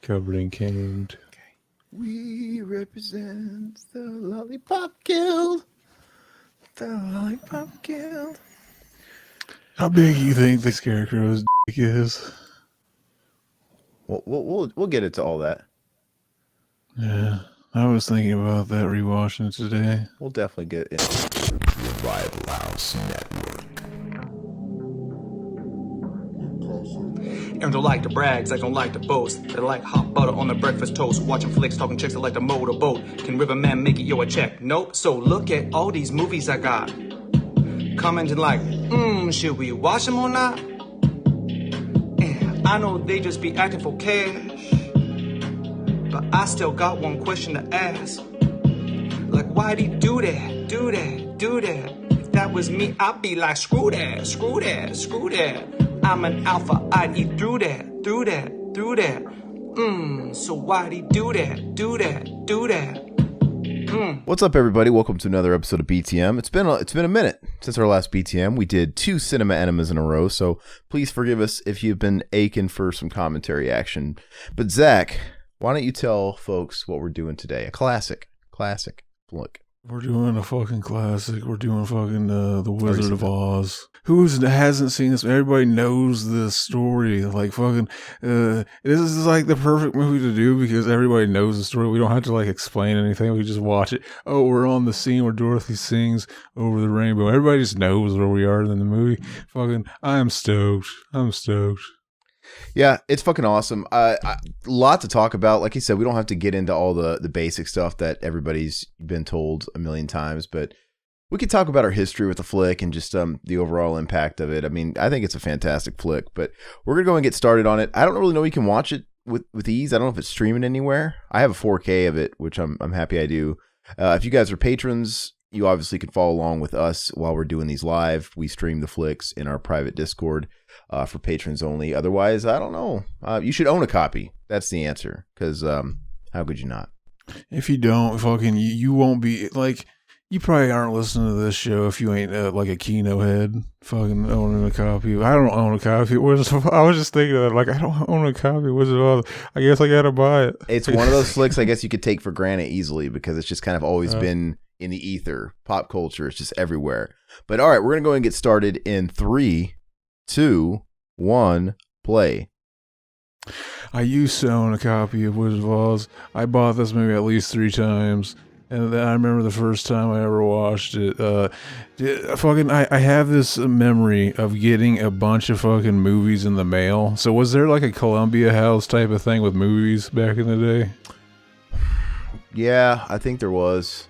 Covered in caned. Okay. We represent the Lollipop Guild. The Lollipop Guild. How big do you think the Scarecrow's dick is? We'll get into all that. Yeah, I was thinking about that rewatching it today. We'll definitely get into Rival House Network. And don't like the brags, I don't like the boast. They like hot butter on the breakfast toast. Watching flicks, talking chicks, I like the motorboat. Can Riverman make it yo a check? Nope. So look at all these movies I got. Commenting like, should we watch them or not? I know they just be acting for cash, but I still got one question to ask. Like, why'd he do that, do that, do that? If that was me, I'd be like, screw that, screw that, screw that. I'm an alpha, I'd eat through that, through that, through that. So why'd he do that, do that, do that? What's up, everybody? Welcome to another episode of BTM. It's been a minute since our last BTM. We did 2 cinema enemas in a row, so please forgive us if you've been aching for some commentary action. But Zach, why don't you tell folks what we're doing today? A classic look. We're doing a fucking classic. We're doing fucking The Wizard of Oz. Who hasn't seen this? Everybody knows this story. Like fucking, this is like the perfect movie to do because everybody knows the story. We don't have to like explain anything. We just watch it. Oh, we're on the scene where Dorothy sings Over the Rainbow. Everybody just knows where we are in the movie. Fucking, I'm stoked. Yeah, it's fucking awesome. A lot to talk about. Like you said, we don't have to get into all the basic stuff that everybody's been told a million times, but we could talk about our history with the flick and just the overall impact of it. I mean, I think it's a fantastic flick, but we're going to go and get started on it. I don't really know you can watch it with ease. I don't know if it's streaming anywhere. I have a 4K of it, which I'm happy I do. If you guys are patrons, you obviously could follow along with us while we're doing these live. We stream the flicks in our private Discord for patrons only. Otherwise, I don't know. You should own a copy. That's the answer. Because how could you not? If you don't, fucking, you won't be like. You probably aren't listening to this show if you ain't like a Kino head, fucking owning a copy. I don't own a copy. I was just thinking of that. Like, I don't own a copy. Wizard of Oz. I guess I gotta buy it. It's one of those flicks I guess you could take for granted easily because it's just kind of always been in the ether. Pop culture. It's just everywhere. But all right, we're going to go and get started in 3, 2, 1, play. I used to own a copy of Wizard of Oz. I bought this movie at least 3 times. And then I remember the first time I ever watched it. I have this memory of getting a bunch of fucking movies in the mail. So was there like a Columbia House type of thing with movies back in the day? Yeah, I think there was.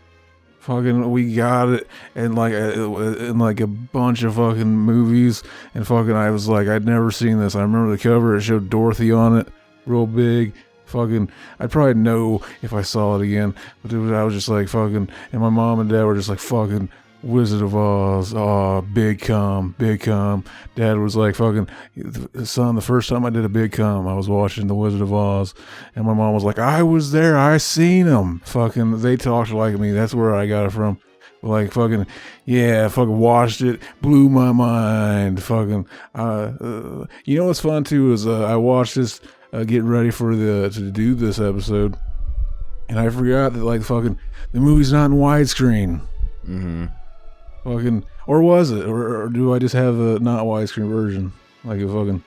Fucking, we got it and like a bunch of fucking movies. And fucking, I was like, I'd never seen this. I remember the cover. It showed Dorothy on it, real big. Fucking, I'd probably know if I saw it again, but I was just like fucking, and my mom and dad were just like fucking Wizard of Oz, big cum. Dad was like fucking, son, the first time I did a big cum, I was watching the Wizard of Oz, and my mom was like, I was there, I seen them. Fucking, they talked like me. That's where I got it from. Like fucking, yeah, fucking watched it, blew my mind. Fucking, you know what's fun too is I watched this. Getting ready for to do this episode, and I forgot that like fucking the movie's not in widescreen. Mm-hmm. Fucking, or was it, or do I just have a not widescreen version? Like a fucking.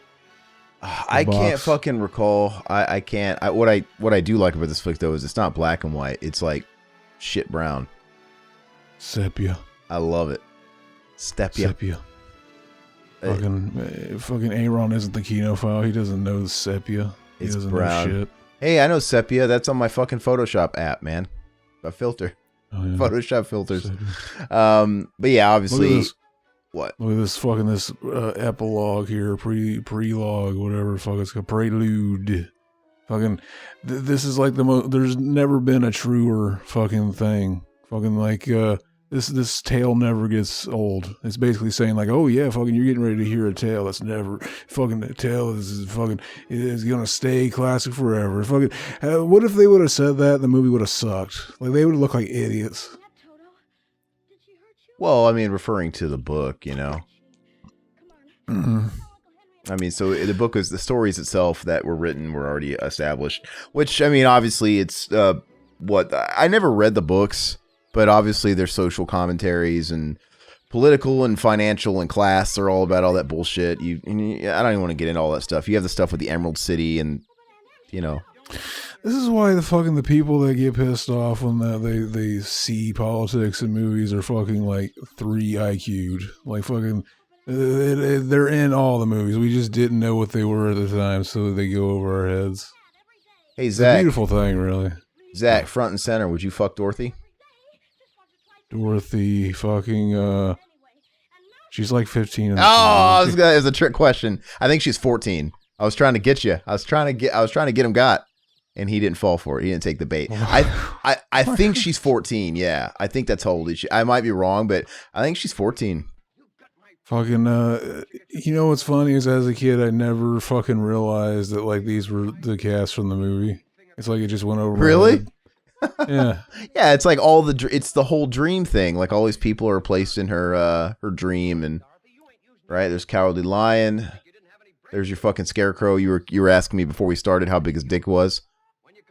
I can't fucking recall. I can't. What I do like about this flick though is it's not black and white. It's like shit brown. Sepia. I love it. Sepia. Fucking Aaron isn't the kino file. He doesn't know the sepia. He doesn't brown. know shit. Hey, I know sepia. That's on my fucking Photoshop app, man. A filter. Oh, yeah. Photoshop filters. But yeah, obviously. What? Look at this fucking epilogue here, prelogue, whatever. Fuck, it's a prelude. Fucking, this is like the most. There's never been a truer fucking thing. Fucking like This tale never gets old. It's basically saying like, oh yeah, fucking, you're getting ready to hear a tale that's never fucking a tale is fucking is gonna stay classic forever. Fucking, what if they would have said that? The movie would have sucked. Like they would look like idiots. Well, I mean, referring to the book, you know. Mm-hmm. I mean, so the book is the stories itself that were written were already established, which, I mean, obviously it's I never read the books, but obviously there's social commentaries and political and financial and class. They're all about all that bullshit. I don't even want to get into all that stuff. You have the stuff with the Emerald City and, you know. This is why the people that get pissed off when they see politics in movies are fucking like 3 IQ'd. Like fucking, they're in all the movies. We just didn't know what they were at the time, so they go over our heads. Hey, It's Zach. a beautiful thing, really. Zach, front and center. Would you fuck Dorothy? Dorothy fucking, she's like 15. In the it was a trick question. I think she's 14. I was trying to get you. I was trying to get him got. And he didn't fall for it. He didn't take the bait. I think she's 14. Yeah, I think that's how old she. I might be wrong, but I think she's 14. Fucking, you know what's funny is as a kid, I never fucking realized that like these were the cast from the movie. It's like it just went over. Really? Yeah. Yeah, it's like it's the whole dream thing. Like all these people are placed in her dream, and right there's Cowardly Lion. There's your fucking Scarecrow. You were asking me before we started how big his dick was.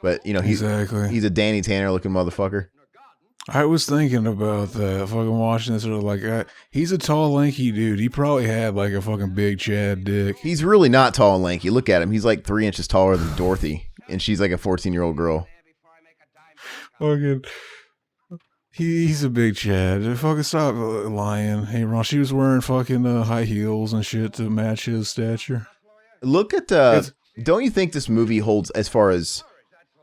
But, you know, he's a Danny Tanner looking motherfucker. I was thinking about that. Fucking watching this, sort of like, he's a tall, lanky dude. He probably had like a fucking big Chad dick. He's really not tall and lanky. Look at him. He's like 3 inches taller than Dorothy. And she's like a 14-year-old girl. Fucking, he's a big Chad. Fucking stop lying. Hey, Ron, she was wearing fucking high heels and shit to match his stature. Look at, don't you think this movie holds as far as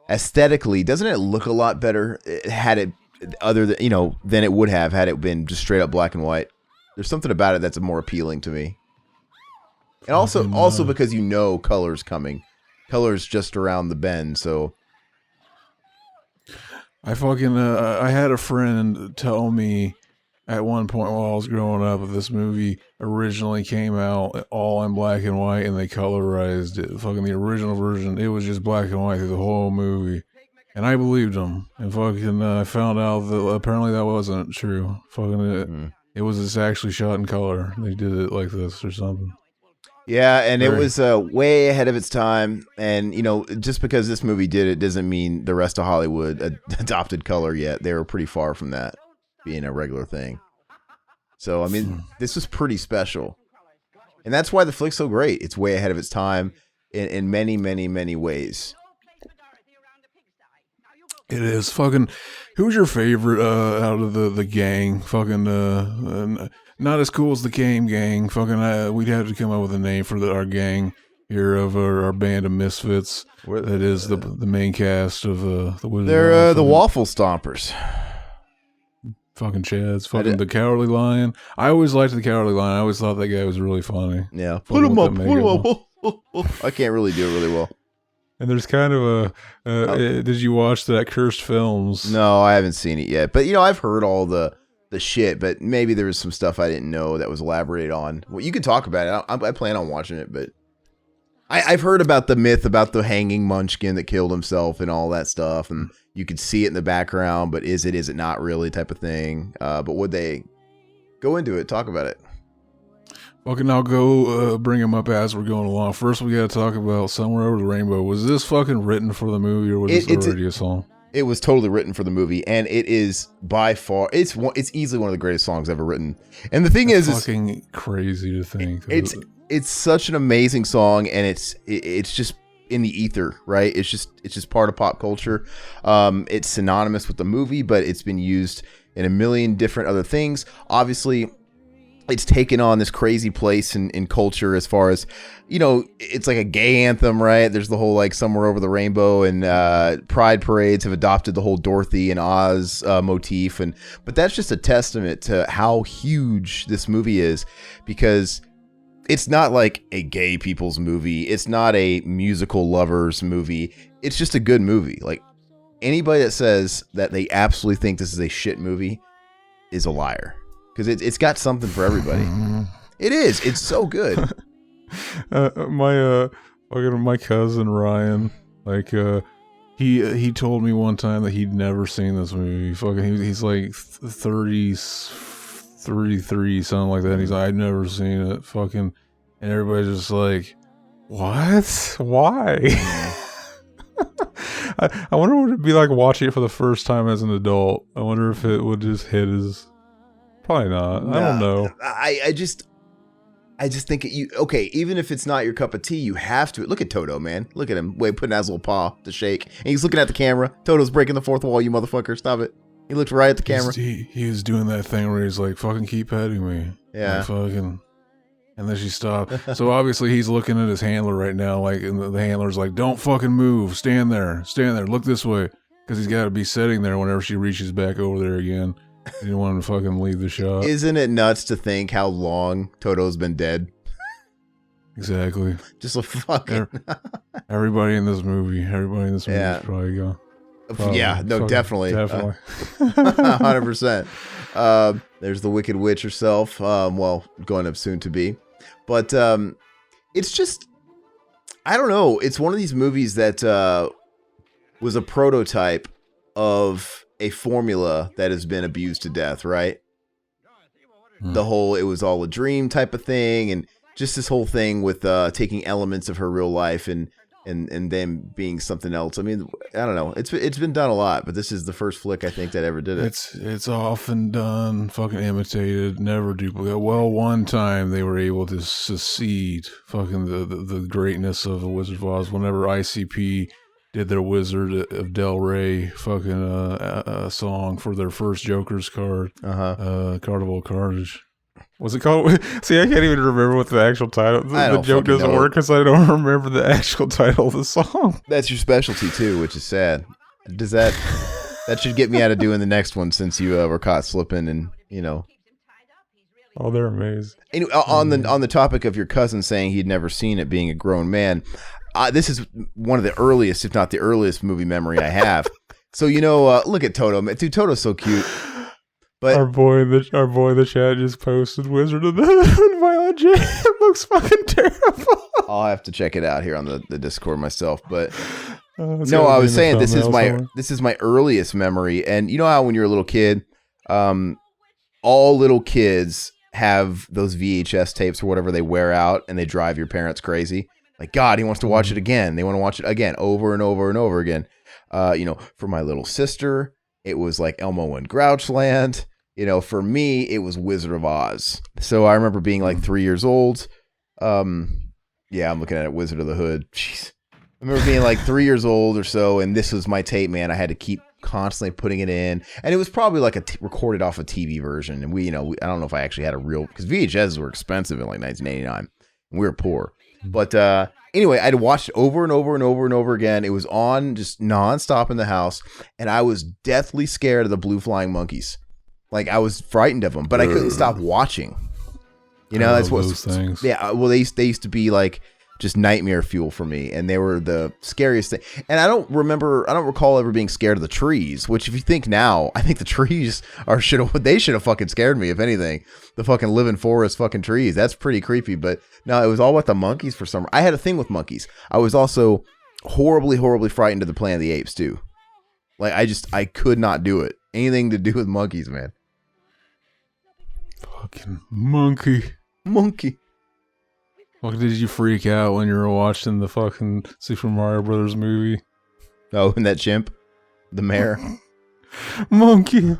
aesthetically, doesn't it look a lot better had it than it would have had it been just straight up black and white? There's something about it that's more appealing to me. And also because color's coming. Color's just around the bend, so I fucking I had a friend tell me at one point while I was growing up that this movie originally came out all in black and white and they colorized it. Fucking the original version, it was just black and white through the whole movie. And I believed him. And fucking I found out that apparently that wasn't true. Fucking it was just actually shot in color. They did it like this or something. Yeah, and it was way ahead of its time. And, you know, just because this movie did it doesn't mean the rest of Hollywood adopted color yet. They were pretty far from that being a regular thing. So, I mean, this was pretty special. And that's why the flick's so great. It's way ahead of its time in many, many, many ways. It is. Fucking, who's your favorite out of the gang? Fucking, not as cool as the Game Gang. Fucking, we'd have to come up with a name for our gang here of our band of misfits. That is the main cast of the Wizard. They're the Waffle Stompers. Fucking Chads. Fucking the Cowardly Lion. I always liked the Cowardly Lion. I always thought that guy was really funny. Yeah. Put him up. I can't really do it really well. And there's kind of did you watch that Cursed Films? No, I haven't seen it yet. But, you know, I've heard all the shit, but maybe there was some stuff I didn't know that was elaborated on. Well, you can talk about it. I plan on watching it, but I've heard about the myth about the hanging munchkin that killed himself and all that stuff, and you could see it in the background, but is it not really type of thing? But would they go into it, talk about it? Fucking, I'll go bring them up as we're going along. First, we got to talk about Somewhere Over the Rainbow. Was this fucking written for the movie, or was this already a song? It was totally written for the movie, and it is by far it's easily one of the greatest songs ever written. And the thing is, fucking crazy to think. It's such an amazing song, and it's just in the ether, right? It's just part of pop culture. It's synonymous with the movie, but it's been used in a million different other things. Obviously, it's taken on this crazy place in culture as far as, you know, it's like a gay anthem, right? There's the whole like Somewhere Over the Rainbow, and pride parades have adopted the whole Dorothy and Oz motif, but that's just a testament to how huge this movie is, because it's not like a gay people's movie. It's not a musical lovers movie. It's just a good movie. Like, anybody that says that they absolutely think this is a shit movie is a liar. Because it's got something for everybody. It is. It's so good. My cousin Ryan, like, he told me one time that he'd never seen this movie. Fucking, he's like 33, something like that. And he's like, I'd never seen it. Fucking, and everybody's just like, what? Why? I wonder what it'd be like watching it for the first time as an adult. I wonder if it would just hit as... Probably not. I don't know. I just think even if it's not your cup of tea, you have to. Look at Toto, man. Look at him. Putting out his little paw to shake. And he's looking at the camera. Toto's breaking the fourth wall, you motherfucker. Stop it. He looked right at the camera. He was doing that thing where he's like, fucking keep petting me. Yeah. Like, fucking... And then she stopped. So obviously he's looking at his handler right now, like, and the handler's like, don't fucking move. Stand there. Look this way. Because he's got to be sitting there whenever she reaches back over there again. He didn't want to fucking leave the shot. Isn't it nuts to think how long Toto's been dead? Exactly. Just a fucking... Everybody in this movie is probably gone. Yeah, no, definitely. 100%. There's the Wicked Witch herself. Going up soon to be. But it's just, I don't know. It's one of these movies that was a prototype of a formula that has been abused to death, right? The whole, it was all a dream type of thing. And just this whole thing with taking elements of her real life and them being something else. I mean, I don't know. It's been done a lot, but this is the first flick I think that ever did it. It's often done, fucking imitated, never duplicated. Well, one time they were able to succeed fucking the greatness of the Wizard of Oz whenever ICP did their Wizard of Del Rey fucking a song for their first Joker's card, Carnival Carnage. Was it called? See, I can't even remember what the actual title. The joke doesn't work because I don't remember the actual title of the song. That's your specialty too, which is sad. Does that should get me out of doing the next one since you were caught slipping and Oh, they're amazing. Anyway, on the topic of your cousin saying he'd never seen it, being a grown man, this is one of the earliest, if not the earliest, movie memory I have. So look at Toto, man. Dude, Toto's so cute. But our boy in the chat just posted Wizard of the Violent J. It looks fucking terrible. I'll have to check it out here on the Discord myself. But no, I was saying this is my earliest memory. And you know how when you're a little kid, all little kids have those VHS tapes or whatever they wear out and they drive your parents crazy. Like, God, he wants to watch it again. They want to watch it again over and over and over again. For my little sister, it was like Elmo and Grouchland. For me, it was Wizard of Oz. So I remember being like 3 years old. I'm looking at it, Wizard of the Hood. Jeez. I remember being like 3 years old or so, and this was my tape, man. I had to keep constantly putting it in, and it was probably like recorded off a TV version. And I don't know if I actually had a real, because VHSs were expensive in like 1989, and we were poor. But anyway, I'd watched it over and over and over and over again. It was on just nonstop in the house, and I was deathly scared of the blue flying monkeys. Like, I was frightened of them, but I couldn't stop watching. That's what those things. Yeah, well, they used to be like just nightmare fuel for me, and they were the scariest thing. And I don't recall ever being scared of the trees. Which, if you think now, I think the trees should have fucking scared me. If anything, the fucking living forest fucking trees. That's pretty creepy. But no, it was all about the monkeys for some. I had a thing with monkeys. I was also horribly, horribly frightened of the Planet of the Apes too. Like, I could not do it. Anything to do with monkeys, man. Fucking monkey. Well, did you freak out when you were watching the fucking Super Mario Brothers movie? Oh, and that chimp? The mayor? Monkey.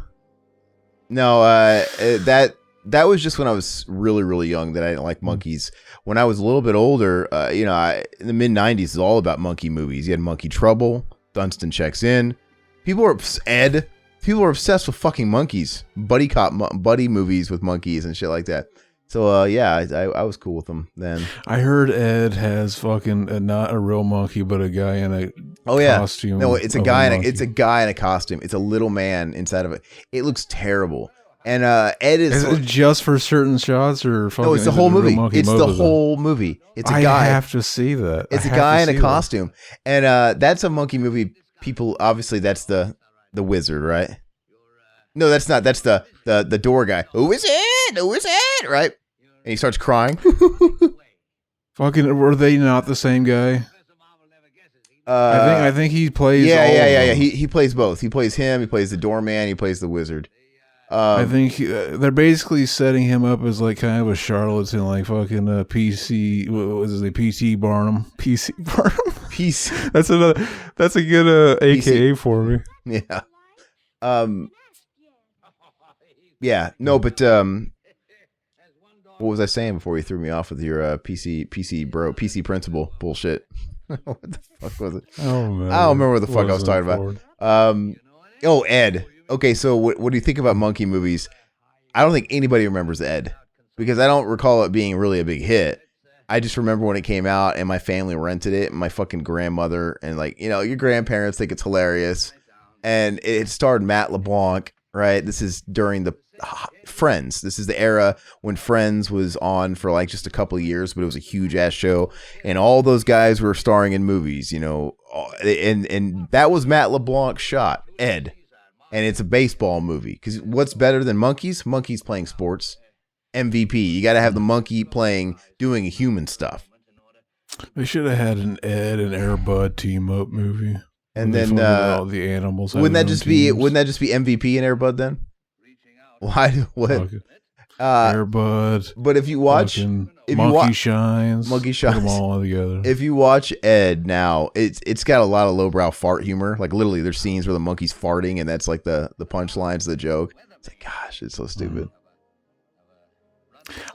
No, that was just when I was really, really young that I didn't like monkeys. When I was a little bit older, in the mid-90s, it was all about monkey movies. You had Monkey Trouble, Dunstan Checks In. People were obsessed with fucking monkeys. Buddy movies with monkeys and shit like that. So, I was cool with them then. I heard Ed has fucking not a real monkey, but a guy in a costume. No, it's a guy in a costume. It's a little man inside of it. It looks terrible. And Ed is it just for certain shots or fucking? No, it's the whole movie. It's the whole movie. It's a guy. I have to see that. It's a guy in a costume, and that's a monkey movie. People, obviously, that's the wizard, right? No, that's not. That's the door guy. Who is it? Who is it? Right? And he starts crying. Fucking, were they not the same guy? I think he plays. Yeah. He plays both. He plays him. He plays the doorman. He plays the wizard. I think they're basically setting him up as like kind of a charlatan, like fucking PC. What was his name? PC Barnum. PC Barnum. PC. That's a good AKA for me. Yeah. Yeah. No, but what was I saying before you threw me off with your PC principal bullshit? What the fuck was it? I don't remember what the fuck I was talking about. Ed. Okay, so what do you think about monkey movies? I don't think anybody remembers Ed because I don't recall it being really a big hit. I just remember when it came out and my family rented it and my fucking grandmother and your grandparents think it's hilarious. And it starred Matt LeBlanc, right? This is during the Friends. This is the era when Friends was on for like just a couple of years, but it was a huge ass show. And all those guys were starring in movies, and that was Matt LeBlanc's shot, Ed. And it's a baseball movie. Because what's better than monkeys? Monkeys playing sports. MVP. You got to have the monkey doing human stuff. They should have had an Ed and Air Bud team up movie. And then all the animals. Wouldn't that just be MVP and Air Bud then? Why? What? Air Bud. But if you watch, Monkey Shines, put them all together. If you watch Ed now, it's got a lot of lowbrow fart humor. Like literally, there's scenes where the monkey's farting, and that's like the punchlines of the joke. It's like, gosh, it's so stupid.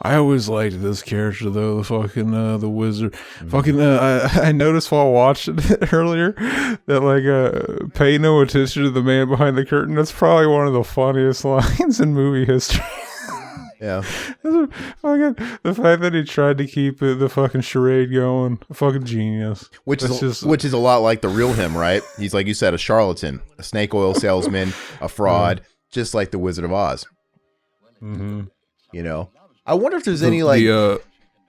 I always liked this character though, the fucking the wizard. Fucking I noticed while watching it earlier that pay no attention to the man behind the curtain. That's probably one of the funniest lines in movie history. Yeah. The fact that he tried to keep the fucking charade going, fucking genius. Which is a lot like the real him, right? He's like you said, a charlatan, a snake oil salesman, a fraud, just like the Wizard of Oz. Mm-hmm. I wonder if there's any like. Go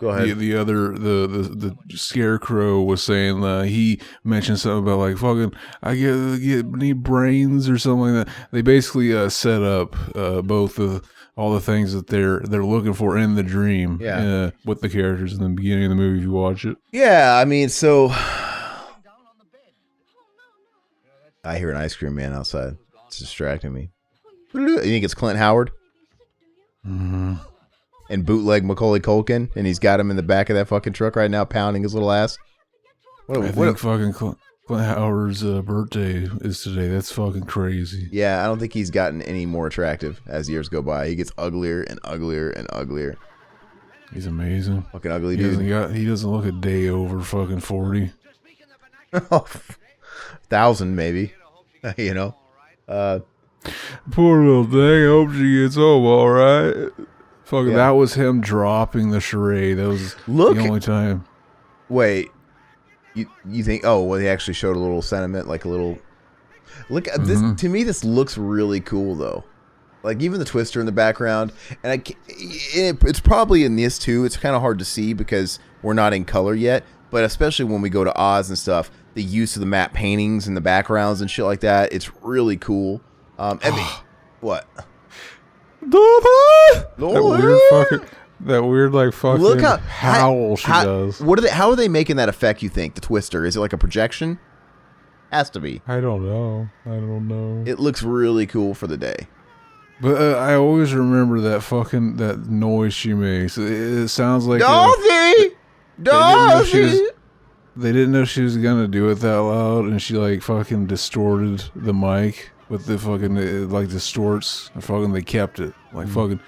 ahead. The scarecrow was saying he mentioned something about like fucking I need brains or something like that. They basically set up both all the things that they're looking for in the dream. Yeah. With the characters in the beginning of the movie if you watch it. Yeah, I mean, so I hear an ice cream man outside. It's distracting me. You think it's Clint Howard? Mm-hmm. And bootleg Macaulay Culkin, and he's got him in the back of that fucking truck right now, pounding his little ass. I think fucking Clint Howard's birthday is today. That's fucking crazy. Yeah, I don't think he's gotten any more attractive as years go by. He gets uglier and uglier and uglier. He's amazing. Fucking ugly dude. He doesn't look a day over fucking 40. 1,000 maybe. Poor little thing. I hope she gets home all right. Fucking, That was him dropping the charade. That was the only time. Wait, you think? Oh, well, they actually showed a little sentiment, like a little. Look at this. To me, this looks really cool, though. Like even the twister in the background, and it's probably in this too. It's kind of hard to see because we're not in color yet. But especially when we go to Oz and stuff, the use of the matte paintings and the backgrounds and shit like that, it's really cool. What? That weird like fucking look howl she does. How are they making that effect, you think? The twister, is it like a projection? Has to be. I don't know. It looks really cool for the day. But I always remember that noise she makes. It sounds like Dorothy. They didn't know she was gonna do it that loud, and she like fucking distorted the mic with the fucking it like distorts. And fucking they kept it like fucking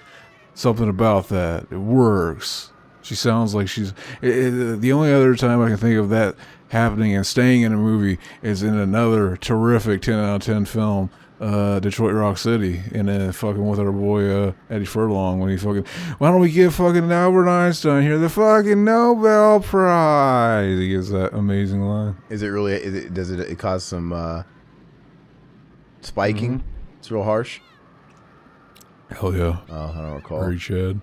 something about that. It works. She sounds like she's. The only other time I can think of that happening and staying in a movie is in another terrific 10 out of 10 film. Detroit Rock City, and fucking with our boy Eddie Furlong when he fucking, why don't we give fucking Albert Einstein here the fucking Nobel Prize? He gives that amazing line. Is it really? Does it cause some spiking? It's real harsh. Hell yeah. Oh, I don't recall. Very Chad.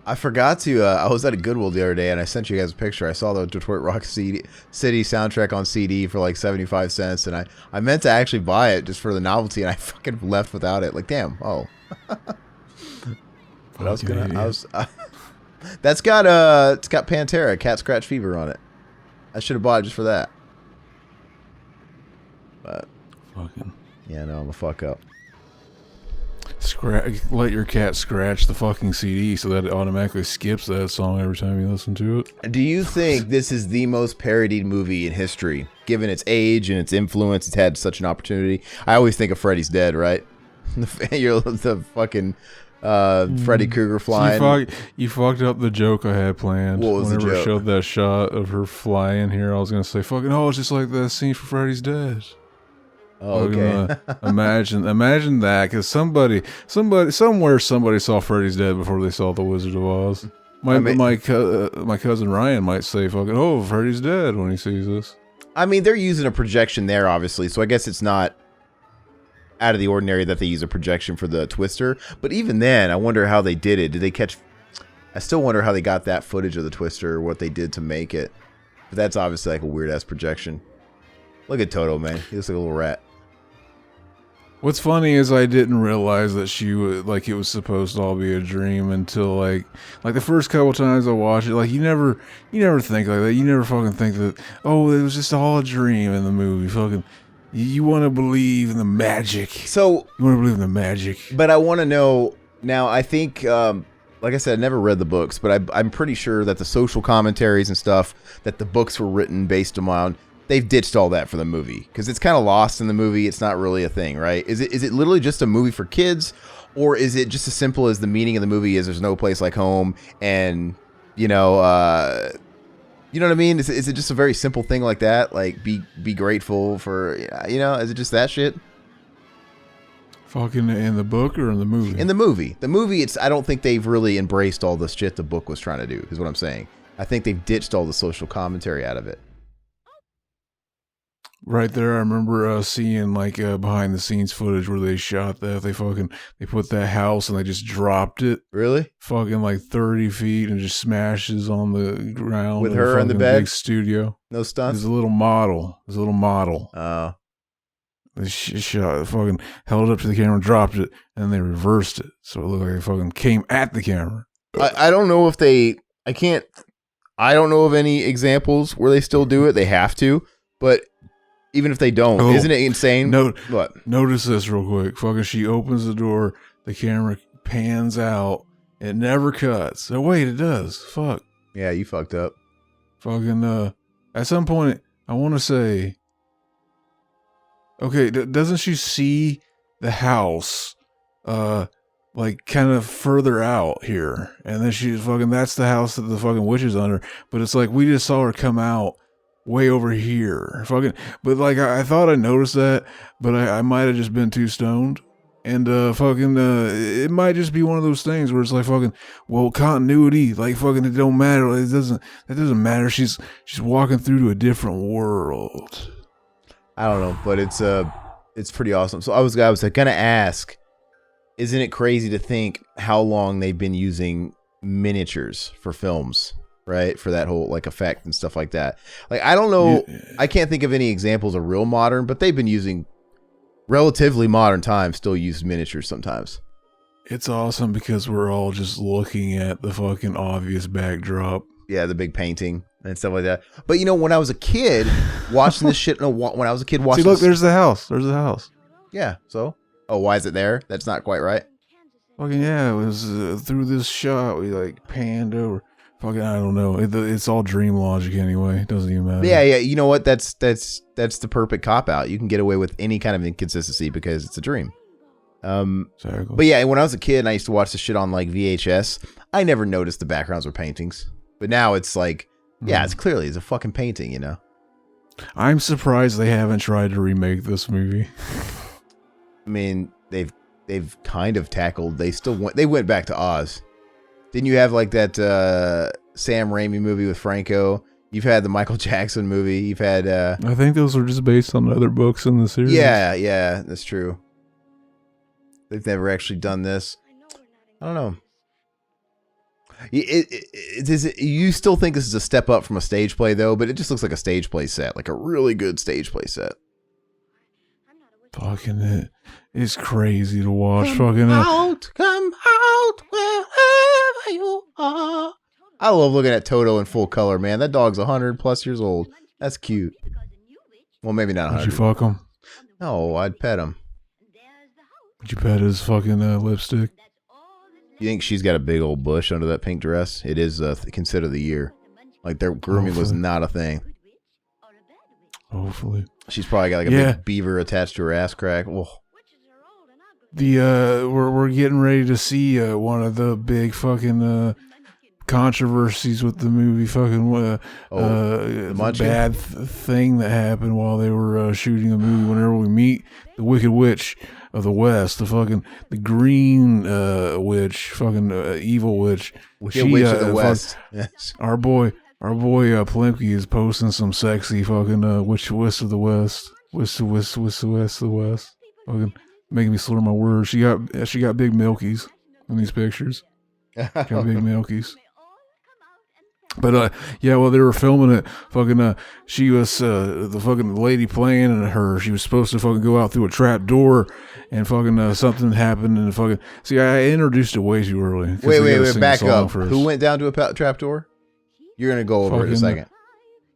I forgot to. I was at a Goodwill the other day, and I sent you guys a picture. I saw the Detroit Rock City soundtrack on CD for like 75 cents, and I meant to actually buy it just for the novelty, and I fucking left without it. Like, damn. Oh. But I was gonna. That's got it's got Pantera, Cat Scratch Fever on it. I should have bought it just for that. But fucking yeah, no, I'm a fuck up. let your cat scratch the fucking CD so that it automatically skips that song every time you listen to it. Do you think this is the most parodied movie in history, given its age and its influence? It's had such an opportunity. I always think of Freddy's Dead, right? The fucking Freddy Krueger flying. So you fucked up the joke I had planned. What was the Whenever joke? I showed that shot of her flying here, I was gonna say, "Fucking it's just like that scene from Freddy's Dead." Oh, okay. Imagine that, because somewhere somebody saw Freddy's Dead before they saw The Wizard of Oz. My cousin Ryan might say, "Fucking Freddy's Dead" when he sees this. I mean, they're using a projection there, obviously, so I guess it's not out of the ordinary that they use a projection for the Twister. But even then, I wonder how they did it. Did they catch? I still wonder how they got that footage of the Twister, or what they did to make it. But that's obviously like a weird ass projection. Look at Toto, man. He looks like a little rat. What's funny is I didn't realize that it was supposed to all be a dream until like the first couple times I watched it. Like you never think like that. You never fucking think that it was just all a dream in the movie. Fucking, you want to believe in the magic. So you want to believe in the magic. But I want to know now. I think, like I said, I never read the books, but I'm pretty sure that the social commentaries and stuff that the books were written based on. They've ditched all that for the movie because it's kind of lost in the movie. It's not really a thing, right? Is it literally just a movie for kids, or is it just as simple as the meaning of the movie is "There's no place like home," and you know what I mean? Is it just a very simple thing like that? Like be grateful for Is it just that shit? Fucking in the book or in the movie? In the movie, I don't think they've really embraced all the shit the book was trying to do. Is what I'm saying. I think they've ditched all the social commentary out of it. Right there, I remember seeing behind the scenes footage where they shot that. They put that house and they just dropped it. Really? Fucking 30 feet and just smashes on the ground with her in the bed. Big studio. No stunts. There's a little model. Oh. They shot, fucking held it up to the camera, dropped it, and then they reversed it, so it looked like they fucking came at the camera. I don't know if they. I don't know of any examples where they still do it. They have to, but. Even if they don't, isn't it insane? What? Notice this real quick. Fucking, she opens the door, the camera pans out, it never cuts. Oh wait, it does. Fuck. Yeah, you fucked up. Fucking, at some point, I want to say, okay, doesn't she see the house, kind of further out here, and then she's fucking, that's the house that the fucking witch is under, but it's like we just saw her come out way over here. Fucking, but I thought I noticed that, but I might have just been too stoned. And it might just be one of those things where it's like fucking, well, continuity, it don't matter. That doesn't matter. She's walking through to a different world. I don't know, but it's pretty awesome. So I was gonna ask, isn't it crazy to think how long they've been using miniatures for films? Right, for that whole effect and stuff like that. I don't know, I can't think of any examples of real modern, but they've been using relatively modern times, still use miniatures sometimes. It's awesome because we're all just looking at the fucking obvious backdrop. Yeah, the big painting and stuff like that. But when I was a kid watching this shit, when I was a kid watching, see, look, there's the house. There's the house. Yeah. So, why is it there? That's not quite right. Fucking yeah, it was through this shot we panned over. Fucking, I don't know. It's all dream logic anyway. It doesn't even matter. Yeah. You know what? That's the perfect cop out. You can get away with any kind of inconsistency because it's a dream. Exactly. But yeah, when I was a kid and I used to watch this shit on VHS, I never noticed the backgrounds were paintings. But now it's it's clearly it's a fucking painting, I'm surprised they haven't tried to remake this movie. I mean, they've kind of tackled. They went back to Oz. Didn't you have that Sam Raimi movie with Franco? You've had the Michael Jackson movie. You've had. I think those were just based on other books in the series. Yeah, that's true. They've never actually done this. I don't know. You still think this is a step up from a stage play though, but it just looks like a stage play set, like a really good stage play set. Fucking it. It's crazy to watch. Come out wherever you are. I love looking at Toto in full color, man. That dog's 100+ years old. That's cute. Well, maybe not 100. Would you fuck him? No, I'd pet him. Would you pet his fucking lipstick? You think she's got a big old bush under that pink dress? It is consider the year. Like their grooming was not a thing. Hopefully. She's probably got like a big beaver attached to her ass crack. Oh. We're getting ready to see one of the big fucking controversies with the movie fucking bad thing that happened while they were shooting the movie. Whenever we meet the Wicked Witch of the West, the green witch, fucking evil witch. Wicked Witch of the West. Yes. Our boy Plimke is posting some sexy fucking witch of the West. West of the West. Fucking making me slur my words. She got big milkies in these pictures. Got big milkies. But while they were filming it, fucking she was the fucking lady playing, and she was supposed to fucking go out through a trap door, and fucking something happened, and fucking I introduced it way too early. Wait, back up. First. Who went down to a trap door? You're gonna go over it in a second.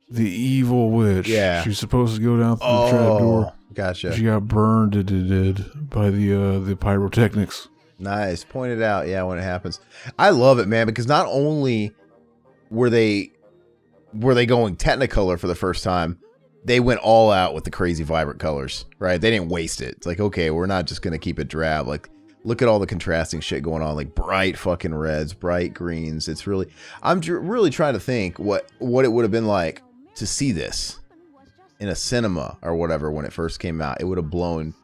The evil witch. Yeah, she's supposed to go down through the trap door. Gotcha. She got burned. Did by the pyrotechnics. Nice, pointed out. Yeah, when it happens, I love it, man, because not only were they going Technicolor for the first time, they went all out with the crazy vibrant colors, right? They didn't waste it. It's like, okay, we're not just going to keep it drab. Like, look at all the contrasting shit going on, like bright fucking reds, bright greens. It's really, I'm really trying to think what it would have been like to see this in a cinema or whatever when it first came out. It would have blown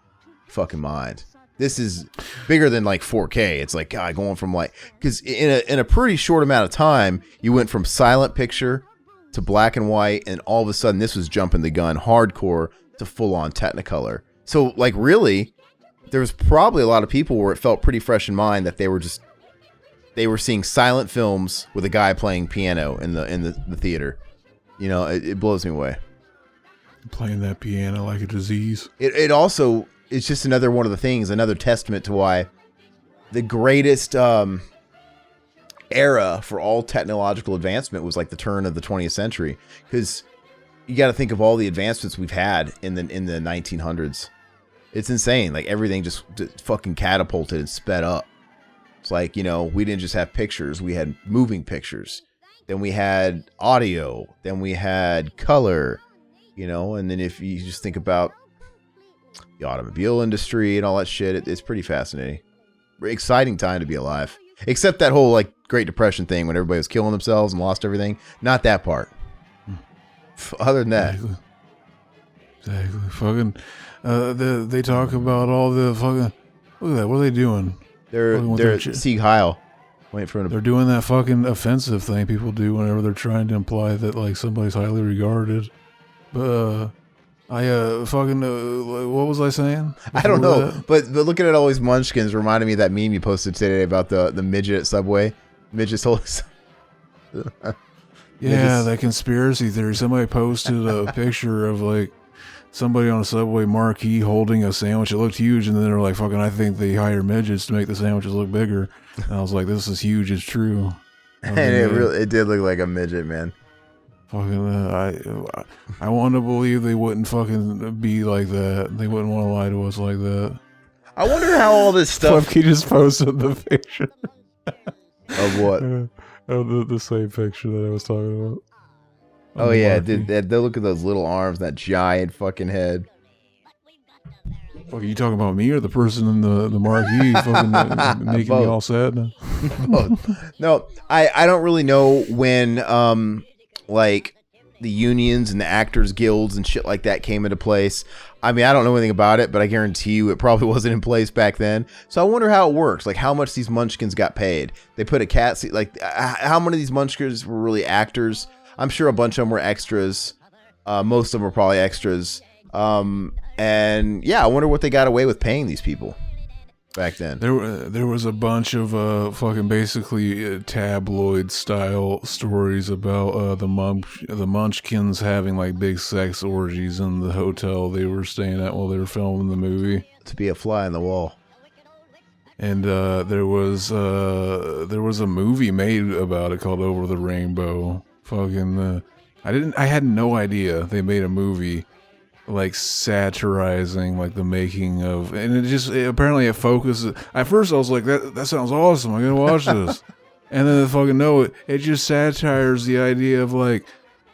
fucking mind. This is bigger than like 4K. It's like, God, going from like, because in a pretty short amount of time, you went from silent picture to black and white, and all of a sudden this was jumping the gun hardcore to full on Technicolor. So like really, there was probably a lot of people where it felt pretty fresh in mind that they were seeing silent films with a guy playing piano in the theater. You know, it blows me away. Playing that piano like a disease. It also, it's just another one of the things, another testament to why the greatest era for all technological advancement was like the turn of the 20th century. Because you got to think of all the advancements we've had in the 1900s. It's insane. Like everything just fucking catapulted and sped up. It's like, you know, we didn't just have pictures. We had moving pictures. Then we had audio. Then we had color. You know, and then if you just think about the automobile industry and all that shit, it's pretty fascinating. Exciting time to be alive. Except that whole like Great Depression thing when everybody was killing themselves and lost everything. Not that part. Other than that. Exactly. Fucking they talk about all the fucking, look at that, what are they doing? They're Sieg Heil. They're doing that fucking offensive thing people do whenever they're trying to imply that like somebody's highly regarded. But what was I saying? I don't know. But looking at all these munchkins reminded me of that meme you posted today about the midget at Subway. Midgets whole. Yeah, that conspiracy theory. Somebody posted a picture of like somebody on a Subway marquee holding a sandwich. It looked huge, and then they're like, "Fucking, I think they hire midgets to make the sandwiches look bigger." And I was like, "This is huge. It's true." And it did look like a midget, man. Fucking, I want to believe they wouldn't fucking be like that. They wouldn't want to lie to us like that. I wonder how all this stuff. He just posted the picture of what? Of the same picture that I was talking about. Oh yeah, they look at those little arms, that giant fucking head. Fuck, are you talking about me or the person in the marquee fucking making me all sad now? No, I don't really know when like the unions and the actors guilds and shit like that came into place. I mean, I don't know anything about it, but I guarantee you it probably wasn't in place back then. So I wonder how it works, like how much these munchkins got paid. They put a cat seat, like how many of these munchkins were really actors? I'm sure a bunch of them were extras. Most of them were probably extras. And yeah, I wonder what they got away with paying these people back then. There was a bunch of fucking basically tabloid style stories about the munchkins having like big sex orgies in the hotel they were staying at while they were filming the movie. To be a fly on the wall. And there was a movie made about it called Over the Rainbow. Fucking I had no idea they made a movie like satirizing like the making of, and apparently it focuses. At first I was like, that sounds awesome, I'm gonna watch this. And then it just satires the idea of like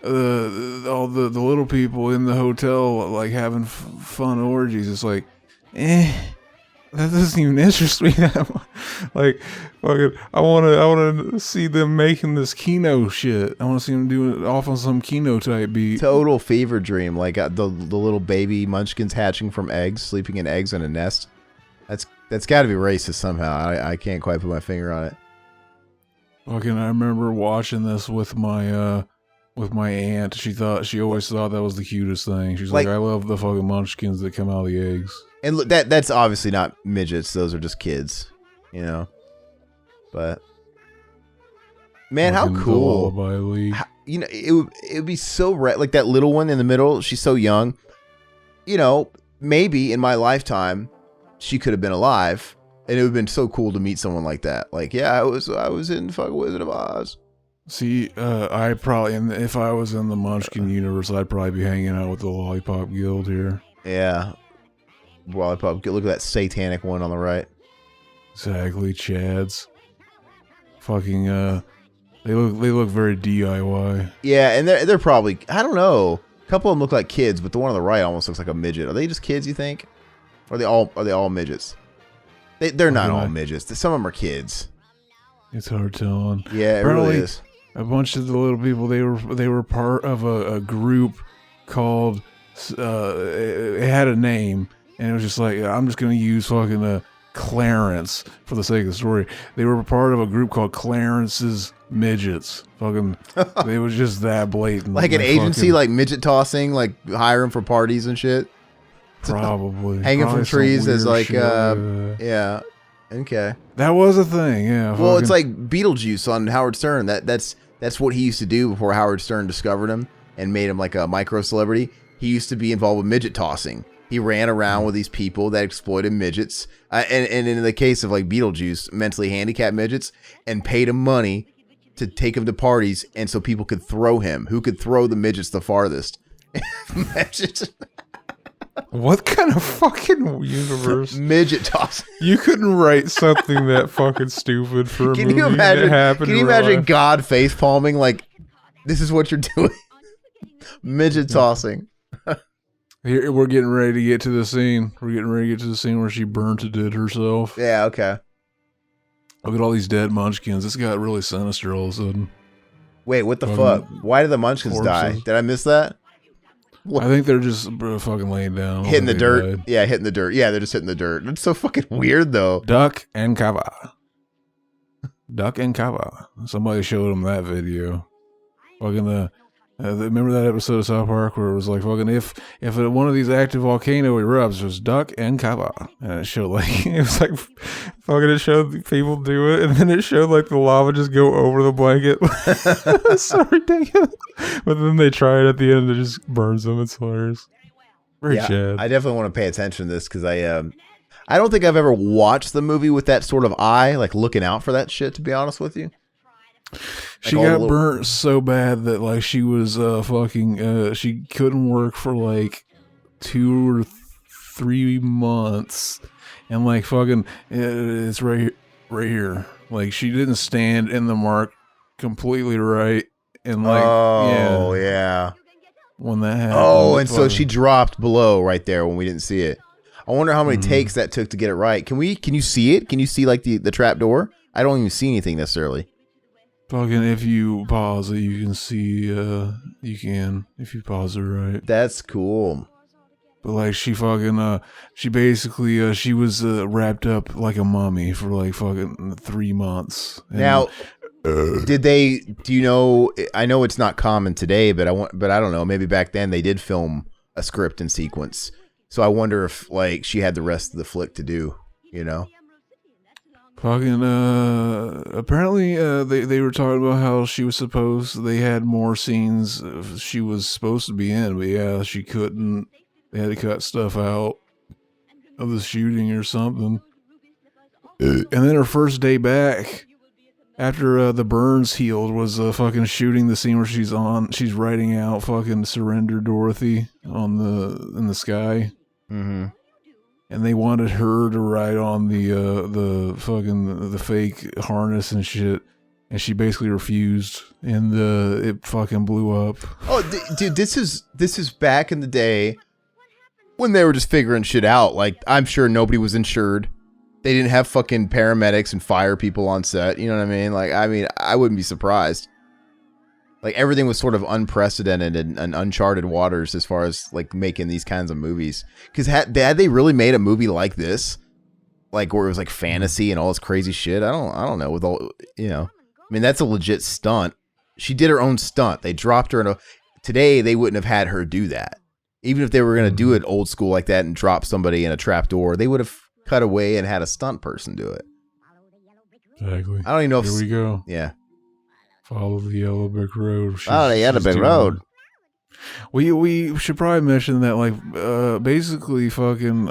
all the little people in the hotel like having fun orgies. It's like, that doesn't even interest me that much. Like, fucking, I want to see them making this kino shit. I want to see them doing it off on some kino type beat. Total fever dream. Like the little baby munchkins hatching from eggs, sleeping in eggs in a nest. That's got to be racist somehow. I can't quite put my finger on it. Fucking, I remember watching this with my aunt. She always thought that was the cutest thing. She's like, I love the fucking munchkins that come out of the eggs. And look, that's obviously not midgets. Those are just kids, you know. But man, Fucking how cool! Lullaby League. You know, it would be so like that little one in the middle. She's so young. You know, maybe in my lifetime, she could have been alive, and it would have been so cool to meet someone like that. Like, yeah, I was in fucking Wizard of Oz. See, I probably, and if I was in the Munchkin universe, I'd probably be hanging out with the Lollipop Guild here. Yeah. Lollipop. Look at that satanic one on the right. Exactly, Chads. Fucking, they look very DIY. Yeah, and they're probably, I don't know. A couple of them look like kids, but the one on the right almost looks like a midget. Are they just kids, you think? Or are they all midgets? They're not all midgets. Some of them are kids. It's hard telling. Yeah, it really is. A bunch of the little people, they were part of a group called, it had a name. And it was just like, I'm just going to use fucking Clarence for the sake of the story. They were part of a group called Clarence's Midgets. Fucking, they was just that blatant. Like an agency, like midget tossing, like hire them for parties and shit. Probably. Hanging from trees as like, shit, yeah. Okay. That was a thing, yeah. Well, fucking. it's like Beetlejuice on Howard Stern. That's what he used to do before Howard Stern discovered him and made him like a micro celebrity. He used to be involved with midget tossing. He ran around with these people that exploited midgets, and in the case of like Beetlejuice, mentally handicapped midgets, and paid him money to take him to parties, and so people could throw him. Who could throw the midgets the farthest? What kind of fucking universe? Midget toss. You couldn't write something that fucking stupid for a movie that happened. Can you imagine God face palming like, this is what you're doing? Midget tossing. Here, we're getting ready to get to the scene. We're getting ready to get to the scene where she burnt to death herself. Yeah, okay. Look at all these dead munchkins. This got really sinister all of a sudden. Wait, what the fuck? Why did the munchkins corpses. die? Did I miss that? I think they're just fucking laying down. Hitting the dirt? Yeah, hitting the dirt. Yeah, they're just hitting the dirt. It's so fucking weird, though. Duck and cover. Duck and cover. Somebody showed him that video. Fucking remember that episode of South Park where it was like, fucking, if one of these active volcano erupts, just duck and cover. And it showed like, it was like, fucking, it showed people do it, and then it showed like the lava just go over the blanket. It's so ridiculous. But then they try it at the end and it just burns them. It's hilarious. Very Chad. I definitely want to pay attention to this because I don't think I've ever watched the movie with that sort of eye, like looking out for that shit, to be honest with you. She got burnt so bad that like she was she couldn't work for like 2 or 3 months, and like fucking it's right here. Like she didn't stand in the mark completely right, and like yeah. When that happened, and so she dropped below right there when we didn't see it. I wonder how many takes that took to get it right. Can you see it? Can you see like the trap door? I don't even see anything necessarily. Fucking, if you pause it, you can see, you can, if you pause it right. That's cool. But like, she fucking, she basically, she was wrapped up like a mummy for like fucking 3 months. And now, do you know, I know it's not common today, but I don't know, maybe back then they did film a script in sequence. So I wonder if like she had the rest of the flick to do, you know? Fucking, apparently, they were talking about how they had more scenes she was supposed to be in, but yeah, she couldn't. They had to cut stuff out of the shooting or something. And then her first day back, after the burns healed was fucking shooting the scene where she's writing out fucking surrender Dorothy in the sky. Mm-hmm. And they wanted her to ride on the fucking the fake harness and shit, and she basically refused, and it fucking blew up. Oh, dude, this is back in the day when they were just figuring shit out. Like, I'm sure nobody was insured. They didn't have fucking paramedics and fire people on set. You know what I mean? Like, I wouldn't be surprised. Like, everything was sort of unprecedented and uncharted waters as far as like making these kinds of movies. Because had they really made a movie like this, like where it was like fantasy and all this crazy shit, I don't know. With all, you know, I mean, that's a legit stunt. She did her own stunt. They dropped her today they wouldn't have had her do that. Even if they were going to do it old school like that and drop somebody in a trap door, they would have cut away and had a stunt person do it. Exactly. I don't even know if Here we go. Yeah. Follow the yellow brick road. Follow the yellow brick road. We should probably mention that, like, basically fucking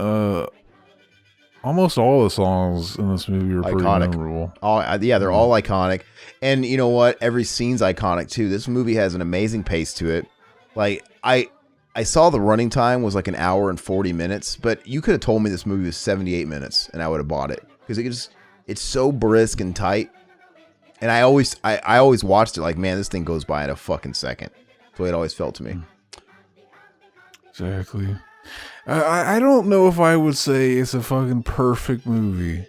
almost all the songs in this movie are pretty memorable. They're all iconic. And you know what? Every scene's iconic too. This movie has an amazing pace to it. Like, I saw the running time was like an hour and 40 minutes, but you could have told me this movie was 78 minutes and I would have bought it. Because it's so brisk and tight. And I always watched it like, man, this thing goes by in a fucking second. That's the way it always felt to me. Exactly. I don't know if I would say it's a fucking perfect movie.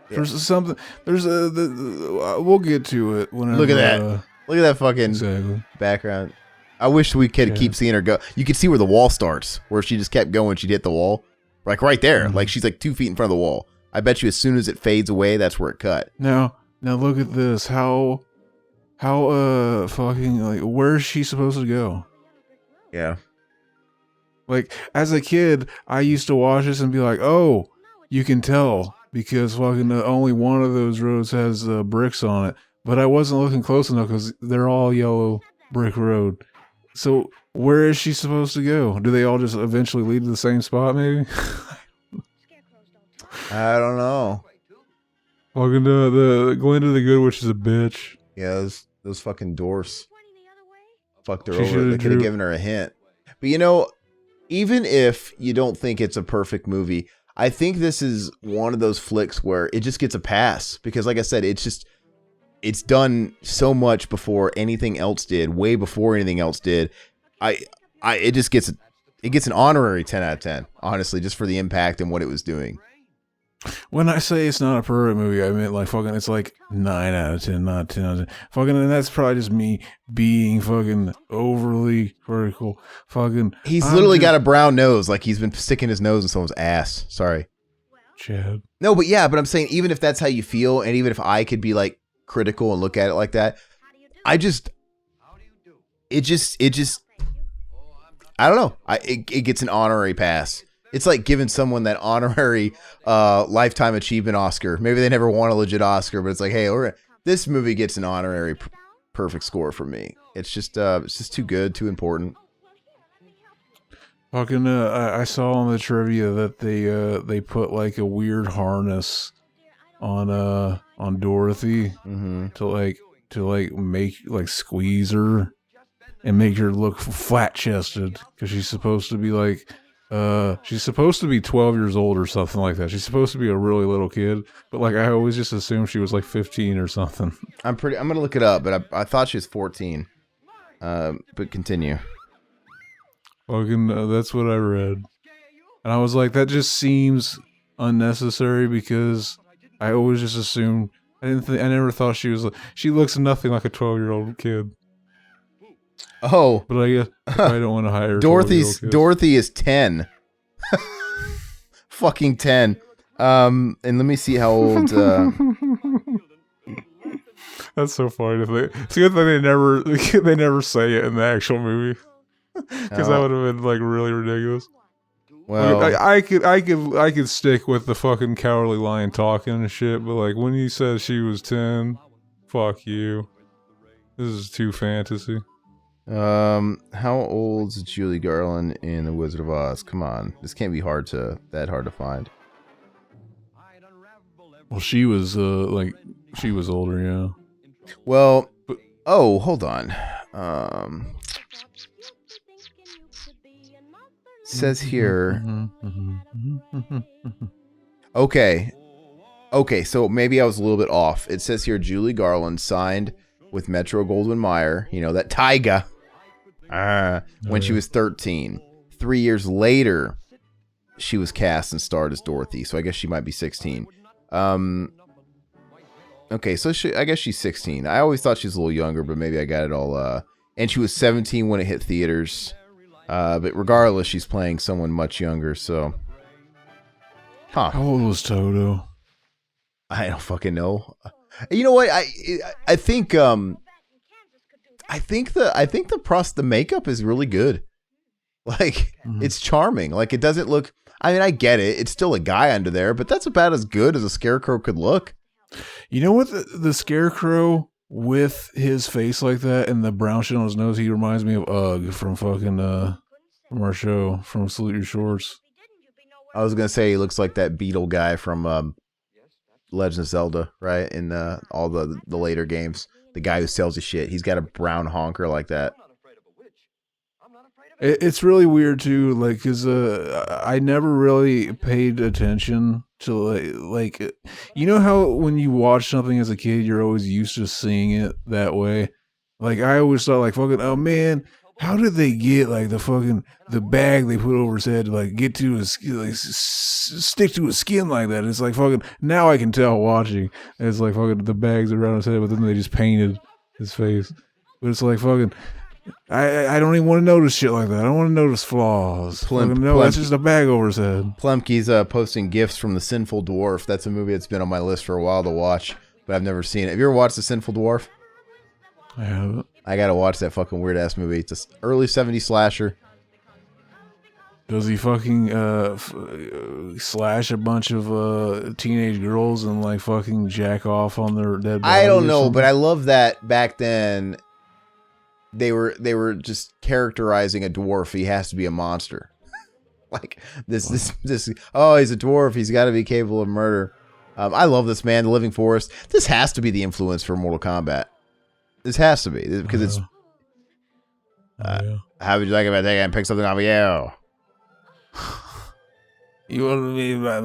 Yeah. There's something. We'll get to it whenever. Look at that. Look at that fucking background. I wish we could keep seeing her go. You could see where the wall starts, where she just kept going. She'd hit the wall, like right there. Mm-hmm. Like she's like 2 feet in front of the wall. I bet you as soon as it fades away, that's where it cut. Now look at this. How fucking, like, where is she supposed to go? Yeah. Like, as a kid, I used to watch this and be like, oh, you can tell because fucking only one of those roads has bricks on it. But I wasn't looking close enough because they're all yellow brick road. So where is she supposed to go? Do they all just eventually lead to the same spot, maybe? I don't know. Welcome to the Glinda the Good Witch is a bitch. Yeah, those fucking dwarfs fucked her over. They could have given her a hint. But you know, even if you don't think it's a perfect movie, I think this is one of those flicks where it just gets a pass. Because like I said, it's done so much before anything else did, way before anything else did. It gets an honorary 10 out of 10, honestly, just for the impact and what it was doing. When I say it's not a perfect movie, I mean like fucking it's like 9 out of 10, not 10 out of 10. Fucking, and that's probably just me being fucking overly critical. Fucking, he's literally got a brown nose, like he's been sticking his nose in someone's ass. Sorry, Chad. No, but I'm saying even if that's how you feel, and even if I could be like critical and look at it like that, it just I don't know. It gets an honorary pass. It's like giving someone that honorary lifetime achievement Oscar. Maybe they never won a legit Oscar, but it's like, hey, this movie gets an honorary perfect score from me. It's just too good, too important. Fucking, I saw on the trivia that they put like a weird harness on Dorothy to make like squeeze her and make her look flat chested because she's supposed to be like. She's supposed to be 12 years old or something like that. She's supposed to be a really little kid, but like I always just assumed she was like 15 or something. I'm gonna look it up, but I thought she was 14. But continue. Fucking, that's what I read, and I was like, that just seems unnecessary because I always just assumed. I never thought she was. She looks nothing like a 12-year-old kid. Oh, but I guess I don't want to hire Dorothy is 10. Fucking 10. And let me see how old. That's so funny to think. It's a good thing they never say it in the actual movie because that would have been like really ridiculous. Well, like, I could stick with the fucking Cowardly Lion talking and shit, but like when you said she was 10, fuck you. This is too fantasy. How old is Judy Garland in The Wizard of Oz? Come on, this can't be that hard to find. Well, she was older, yeah. Well, hold on. Says here. Okay, so maybe I was a little bit off. It says here Julie Garland signed with Metro-Goldwyn-Mayer, that Tyga, when she was 13. 3 years later, she was cast and starred as Dorothy, so I guess she might be 16. Okay, so I guess she's 16. I always thought she was a little younger, but maybe I got it all. And she was 17 when it hit theaters. But regardless, she's playing someone much younger, so. Huh. How old was Toto? I don't fucking know. You know what? I think the makeup is really good. Like, it's charming. Like, it doesn't look. I mean, I get it. It's still a guy under there, but that's about as good as a scarecrow could look. You know what? The scarecrow with his face like that and the brown shit on his nose, he reminds me of Ugg from fucking from our show, from Salute Your Shorts. I was gonna say he looks like that beetle guy from Legend of Zelda, right? In all the later games, the guy who sells his shit. He's got a brown honker like that. It's really weird too, like, because I never really paid attention to like you know how when you watch something as a kid, you're always used to seeing it that way. Like, I always thought, like, fucking, oh man, how did they get like the bag they put over his head to like get to his stick to his skin like that? It's like fucking, now I can tell watching. It's like fucking the bags around his head, but then they just painted his face. But it's like fucking. I don't even want to notice shit like that. I don't want to notice flaws. No, that's just a bag over his head. Plumke's posting gifts from The Sinful Dwarf. That's a movie that's been on my list for a while to watch, but I've never seen it. Have you ever watched The Sinful Dwarf? I haven't. I gotta watch that fucking weird ass movie. It's an early 70s slasher. Does he fucking slash a bunch of teenage girls and like fucking jack off on their dead bodies? I don't know, but I love that back then. They were just characterizing a dwarf. He has to be a monster. Like this. Oh, he's a dwarf. He's got to be capable of murder. I love this, man. The Living Forest. This has to be the influence for Mortal Kombat. This has to be because it's. How would you like if I take and pick something off of you? You want to be my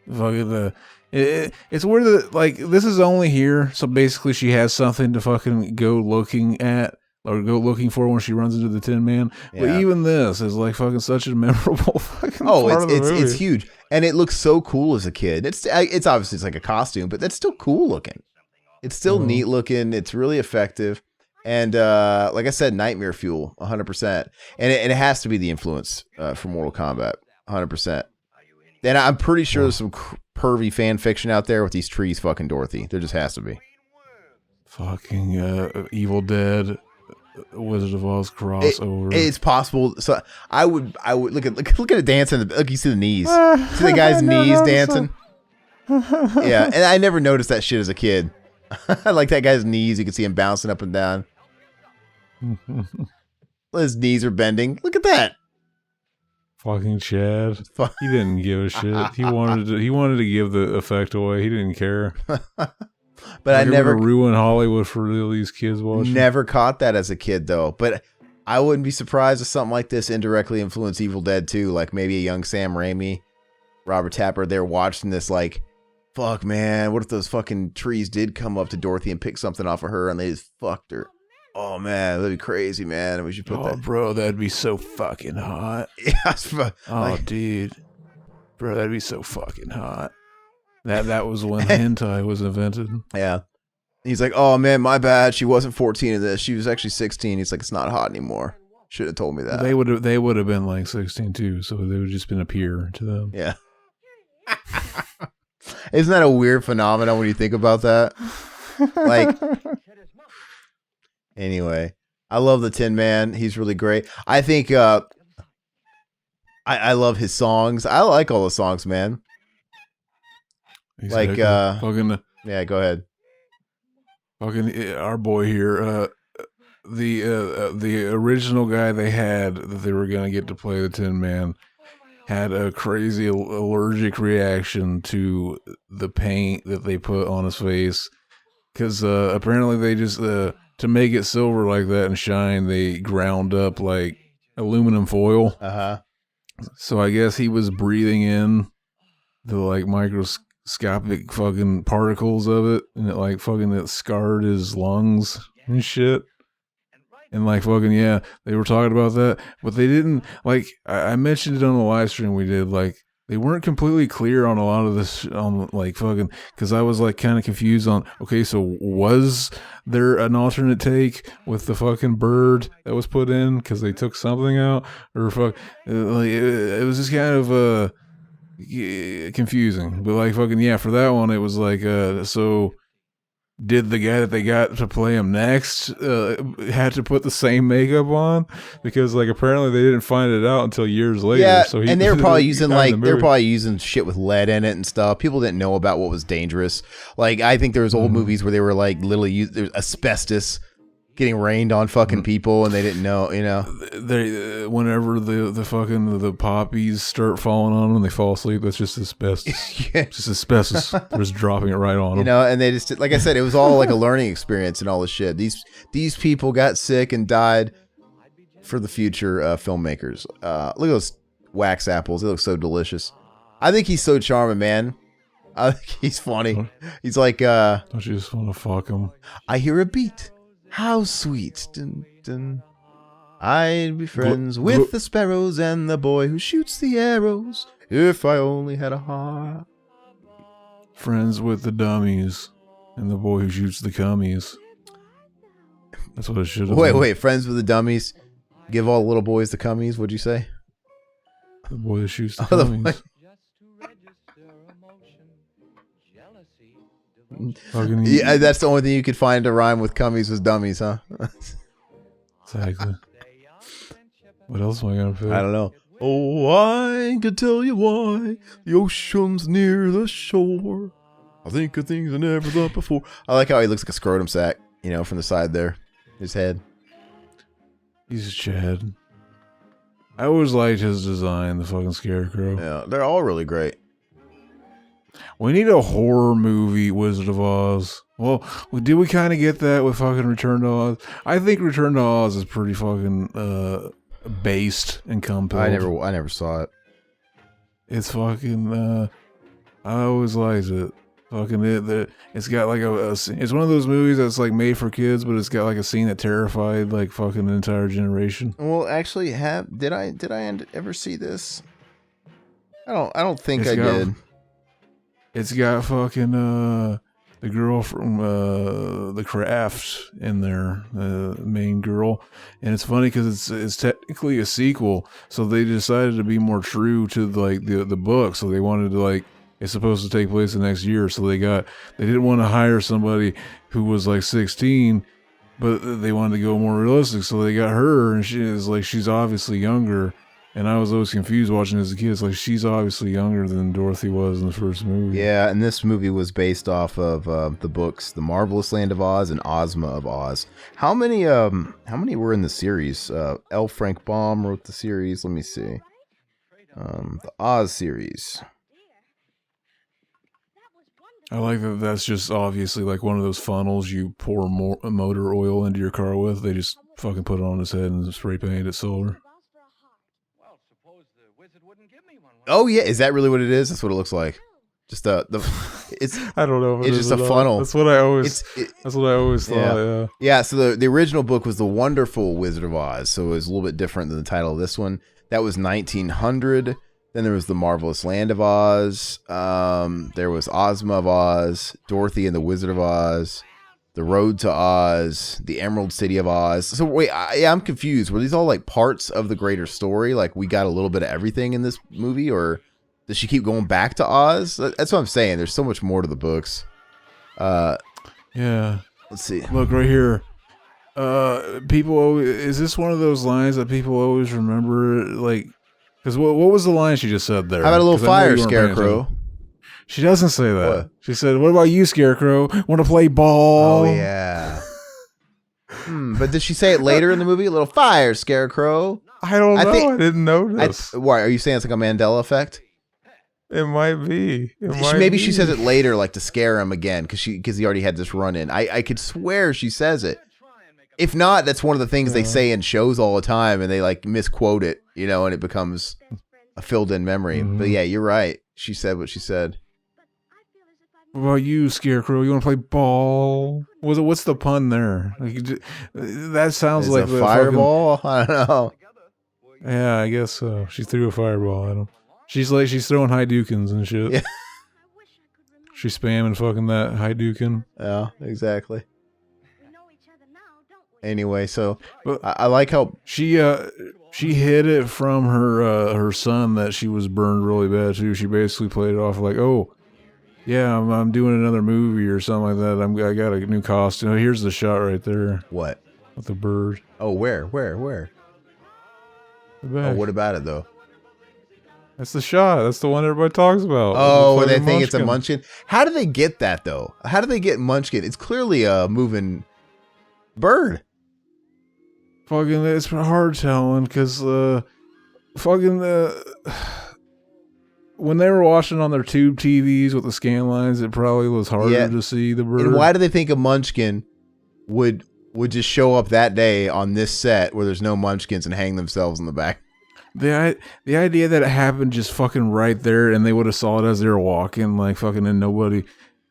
fucking it's where the like this is only here, so basically she has something to fucking go looking at or go looking for when she runs into the Tin Man. Yeah. But even this is like fucking such a memorable fucking part of the movie. It's huge, and it looks so cool as a kid. It's obviously it's like a costume, but that's still cool looking. It's still neat looking. It's really effective, and like I said, nightmare fuel, 100%. And it has to be the influence for Mortal Kombat, 100%. And I'm pretty sure there's some pervy fan fiction out there with these trees fucking Dorothy. There just has to be. Fucking Evil Dead, Wizard of Oz crossover. It's possible. So I would look at a dancing. Look, you see the knees. See the guy's knees dancing. Yeah, and I never noticed that shit as a kid. Like that guy's knees, you can see him bouncing up and down. His knees are bending. Look at that. Fucking Chad. He didn't give a shit. He wanted to give the effect away. He didn't care. But I never ruin Hollywood for all these kids watching. Never caught that as a kid though. But I wouldn't be surprised if something like this indirectly influenced Evil Dead 2. Like maybe a young Sam Raimi, Robert Tapper, they're watching this like, fuck man, what if those fucking trees did come up to Dorothy and pick something off of her and they just fucked her? Oh man, that'd be crazy, man. We should put that. Bro, that'd be so fucking hot. Yeah, dude, bro, that'd be so fucking hot. That was when hentai was invented. Yeah, he's like, oh man, my bad. She wasn't 14 in this. She was actually 16. He's like, it's not hot anymore. Should have told me that. They would have been like 16 too, so they would have just been a peer to them. Yeah. Isn't that a weird phenomenon when you think about that? Like. Anyway, I love the Tin Man. He's really great. I think I love his songs. I like all the songs, man. Exactly. Like yeah, go ahead. Fucking our boy here. The original guy they had that they were gonna get to play the Tin Man had a crazy allergic reaction to the paint that they put on his face. because apparently they just to make it silver like that and shine, they ground up like aluminum foil. So I guess he was breathing in the like microscopic fucking particles of it, and it like fucking it scarred his lungs and shit. And like fucking yeah, they were talking about that, but they didn't like. I mentioned it on the live stream we did. Like they weren't completely clear on a lot of this, like fucking, because I was like kind of confused on. Okay, so was there an alternate take with the fucking bird that was put in because they took something out, or fuck, like it was just kind of confusing. But like fucking yeah, for that one it was like so. Did the guy that they got to play him next had to put the same makeup on? Because like apparently they didn't find it out until years later. Yeah, so and they were probably using shit with lead in it and stuff. People didn't know about what was dangerous. Like I think there was old movies where they were like literally there's asbestos getting rained on fucking people and they didn't know. You know, they whenever the fucking the poppies start falling on them, they fall asleep. That's just asbestos. Yeah. Just asbestos. They're just dropping it right on them. You know, and they just like I said, it was all like a learning experience and all this shit. These people got sick and died for the future filmmakers. Look at those wax apples; they look so delicious. I think he's so charming, man. I think he's funny. He's like, don't you just want to fuck him? I hear a beat. How sweet. Dun, dun. I'd be friends with the sparrows and the boy who shoots the arrows. If I only had a heart. Friends with the dummies and the boy who shoots the cummies. That's what it should have been. Wait. Friends with the dummies. Give all the little boys the cummies. What'd you say? The boy who shoots the cummies. Yeah, that's the only thing you could find to rhyme with cummies was dummies, huh? Exactly. What else am I gonna put? I don't know. Oh, I could tell you why the ocean's near the shore. I think of things I never thought before. I like how he looks like a scrotum sack, you know, from the side there. His head. He's Chad. I always liked his design, the fucking scarecrow. Yeah, they're all really great. We need a horror movie, Wizard of Oz. Well, did we kind of get that with fucking Return to Oz? I think Return to Oz is pretty fucking based and compelled. I never saw it. It's fucking. I always liked it. Fucking it's got like it's one of those movies that's like made for kids, but it's got like a scene that terrified like fucking an entire generation. Well, actually, did I ever see this? I don't think I did. It's got fucking the girl from The Craft in there, the main girl, and it's funny because it's technically a sequel, so they decided to be more true to like the book. So they wanted to like it's supposed to take place the next year, so they didn't want to hire somebody who was like 16, but they wanted to go more realistic, so they got her, and she's obviously younger. And I was always confused watching as a kid. It's like she's obviously younger than Dorothy was in the first movie. Yeah, and this movie was based off of the books The Marvelous Land of Oz and Ozma of Oz. How many were in the series? L. Frank Baum wrote the series. Let me see. The Oz series. I like that that's just obviously like one of those funnels you pour motor oil into your car with. They just fucking put it on his head and spray paint it silver. Oh yeah, is that really what it is? That's what it looks like. Just it's I don't know. If it's just a funnel. That's what I always thought. Yeah. Yeah. So the original book was The Wonderful Wizard of Oz, so it was a little bit different than the title of this one. That was 1900. Then there was The Marvelous Land of Oz. There was Ozma of Oz, Dorothy and the Wizard of Oz, The Road to Oz, The Emerald City of Oz. So wait, I'm confused. Were these all like parts of the greater story? Like we got a little bit of everything in this movie, or does she keep going back to Oz? That's what I'm saying. There's so much more to the books. Yeah. Let's see. Look right here. People always, is this one of those lines that people always remember? Like, because what was the line she just said there? How about a little fire, Scarecrow? She doesn't say that. What? She said, "What about you, Scarecrow? Want to play ball?" Oh yeah. But did she say it later in the movie? A little fire, Scarecrow. I don't know. I didn't notice. Why are you saying it's like a Mandela effect? It might be. Maybe she says it later, like to scare him again, because he already had this run in. I could swear she says it. If not, that's one of the things they say in shows all the time, and they like misquote it, and it becomes a filled in memory. Mm-hmm. But yeah, you're right. She said what she said. What about you, Scarecrow? You want to play ball? What's the pun there? That sounds like a fireball. I don't know. Yeah, I guess so. She threw a fireball at him. She's throwing Hadoukens and shit. Yeah. She's spamming fucking that Hadouken. Yeah, exactly. Anyway, so I like how she hid it from her son that she was burned really bad too. She basically played it off like, oh, yeah, I'm doing another movie or something like that. I got a new costume. Here's the shot right there. What? With the bird. Oh, where? Oh, what about it though? That's the shot. That's the one everybody talks about. Oh, where they think it's a Munchkin. How do they get that though? How do they get Munchkin? It's clearly a moving bird. Fucking, it's hard telling because when they were watching on their tube TVs with the scan lines, it probably was harder to see the bird. And why do they think a Munchkin would just show up that day on this set where there's no Munchkins and hang themselves in the back? The idea that it happened just fucking right there, and they would have saw it as they were walking, like fucking, and nobody,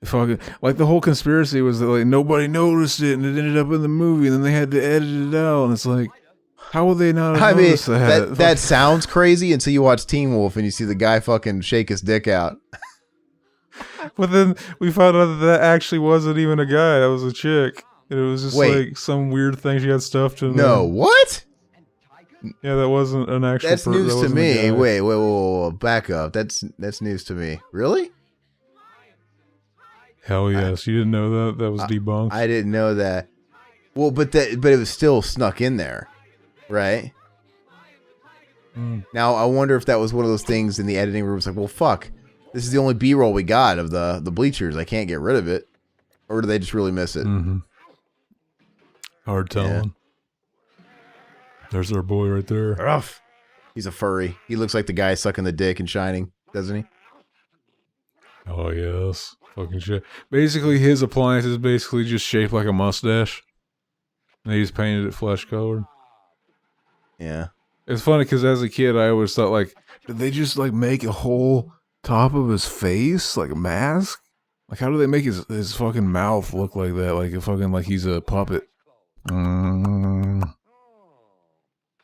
fucking, like the whole conspiracy was that like nobody noticed it, and it ended up in the movie, and then they had to edit it out, and it's like, how would they not have noticed that? That sounds crazy until you watch Teen Wolf and you see the guy fucking shake his dick out. But then we found out that actually wasn't even a guy; that was a chick. And it was just like some weird thing she had stuffed in. No, what? Yeah, that wasn't an actual. That's news to me. Wait, back up. That's news to me. Really? Hell yes, you didn't know that? That was debunked. I didn't know that. Well, but it was still snuck in there, right? Now I wonder if that was one of those things in the editing room. It's like, well, fuck, this is the only B-roll we got of the bleachers. I can't get rid of it, or do they just really miss it? Mm-hmm. Hard telling. Yeah. There's our boy right there. Rough. He's a furry. He looks like the guy sucking the dick in Shining, doesn't he? Oh, yes. Fucking shit. Basically, his appliance is basically just shaped like a mustache. And he just painted it flesh colored. Yeah. It's funny because as a kid, I always thought, like, did they just, like, make a whole top of his face? Like a mask? Like, how do they make his fucking mouth look like that? Like, a fucking, like he's a puppet.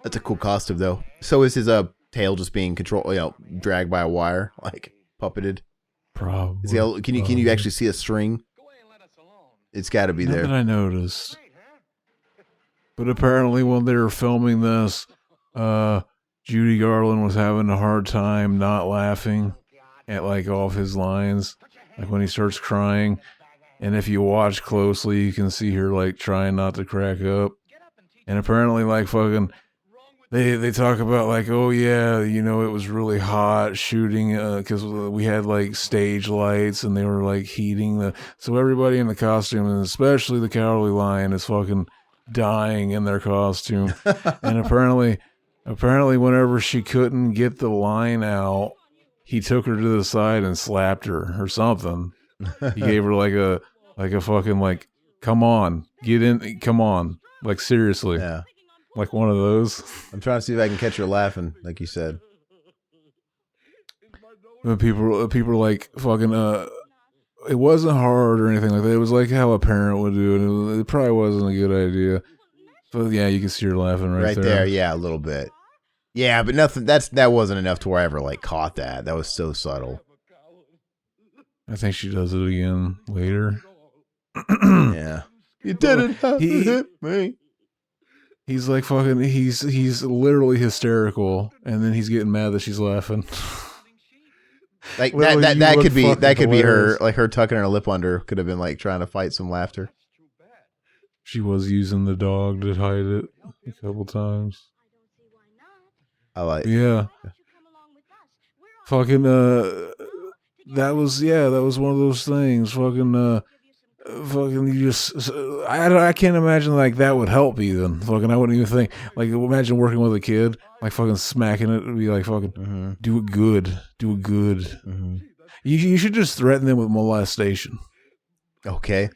That's a cool costume, though. So is his tail just being controlled, dragged by a wire, like puppeted? Probably. Can you actually see a string? It's got to be there. That I noticed. But apparently, when they were filming this, Judy Garland was having a hard time not laughing at like all of his lines, like when he starts crying. And if you watch closely, you can see her like trying not to crack up. And apparently, like fucking. They talk about like, oh yeah, it was really hot shooting because we had like stage lights and they were like heating so everybody in the costume and especially the Cowardly Lion is fucking dying in their costume. And apparently whenever she couldn't get the line out, he took her to the side and slapped her or something. He gave her like a fucking like, come on, get in, come on, like seriously. Yeah. Like one of those. I'm trying to see if I can catch her laughing, like you said. When people are like fucking. It wasn't hard or anything like that. It was like how a parent would do it. It probably wasn't a good idea. But yeah, you can see her laughing right there. Right there, yeah, a little bit. Yeah, but nothing. That wasn't enough to where I ever like caught that. That was so subtle. I think she does it again later. Yeah, you didn't have to hit me. He's like fucking. He's literally hysterical, and then he's getting mad that she's laughing. Like that could be her, like her tucking her lip under. Could have been like trying to fight some laughter. She was using the dog to hide it a couple times. I like. Yeah. Fucking. That was one of those things. Fucking. fucking you just I can't imagine like that would help even. Fucking I wouldn't even think like imagine working with a kid like fucking smacking it and be like fucking do it good. You should just threaten them with molestation. Okay.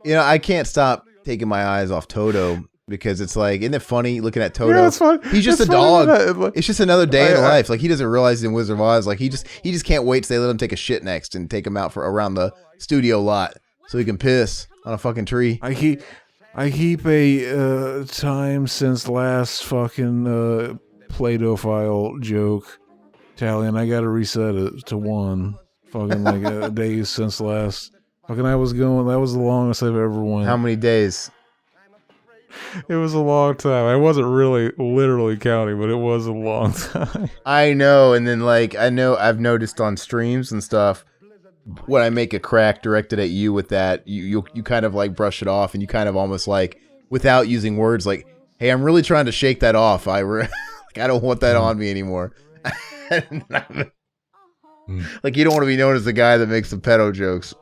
You know, I can't stop taking my eyes off Toto because it's like, isn't it funny looking at Toto? Yeah, it's fun. He's just It's a funny dog. that, It's just another day in life. Like he doesn't realize in Wizard of Oz. Like he just can't wait till they let him take a shit next and take him out for around the studio lot so he can piss on a fucking tree. I keep a time since last fucking Play-Doh file joke tally, and I gotta reset it to 1. Fucking like days since last. Fucking that was the longest I've ever went. How many days? It was a long time. I wasn't really literally counting, but it was a long time. I know, and then like I've noticed on streams and stuff when I make a crack directed at you with that, you kind of like brush it off, and you kind of almost like without using words like, "Hey, I'm really trying to shake that off. I don't want that on me anymore." Like you don't want to be known as the guy that makes the pedo jokes.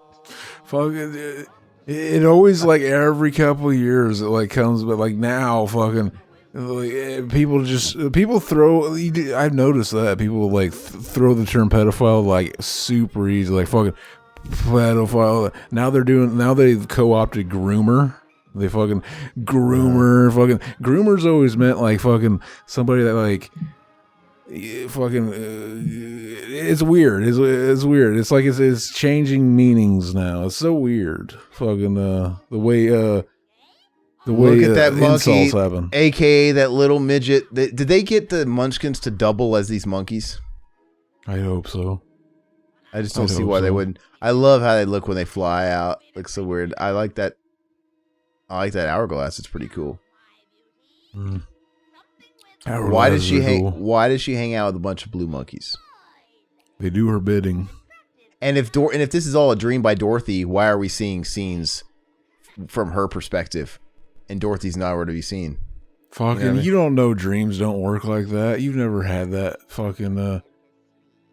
Fucking, it always like every couple of years it like comes, but like now, fucking, like, people throw. I've noticed that people like throw the term pedophile like super easy, like fucking pedophile. Now they've co-opted groomer. They fucking groomer. Fucking groomers always meant like fucking somebody that like. Fucking it's weird. It's weird. It's like it's changing meanings now. It's so weird. Fucking the way look at that monkey, happen. AKA that little midget. Did they get the munchkins to double as these monkeys? I hope so. I just don't see why they wouldn't. I love how they look when they fly out. Looks so weird. I like that hourglass. It's pretty cool. Why does she hang out with a bunch of blue monkeys? They do her bidding. And if this is all a dream by Dorothy, why are we seeing scenes from her perspective, and Dorothy's nowhere to be seen? Fucking, you don't know dreams don't work like that. You've never had that fucking.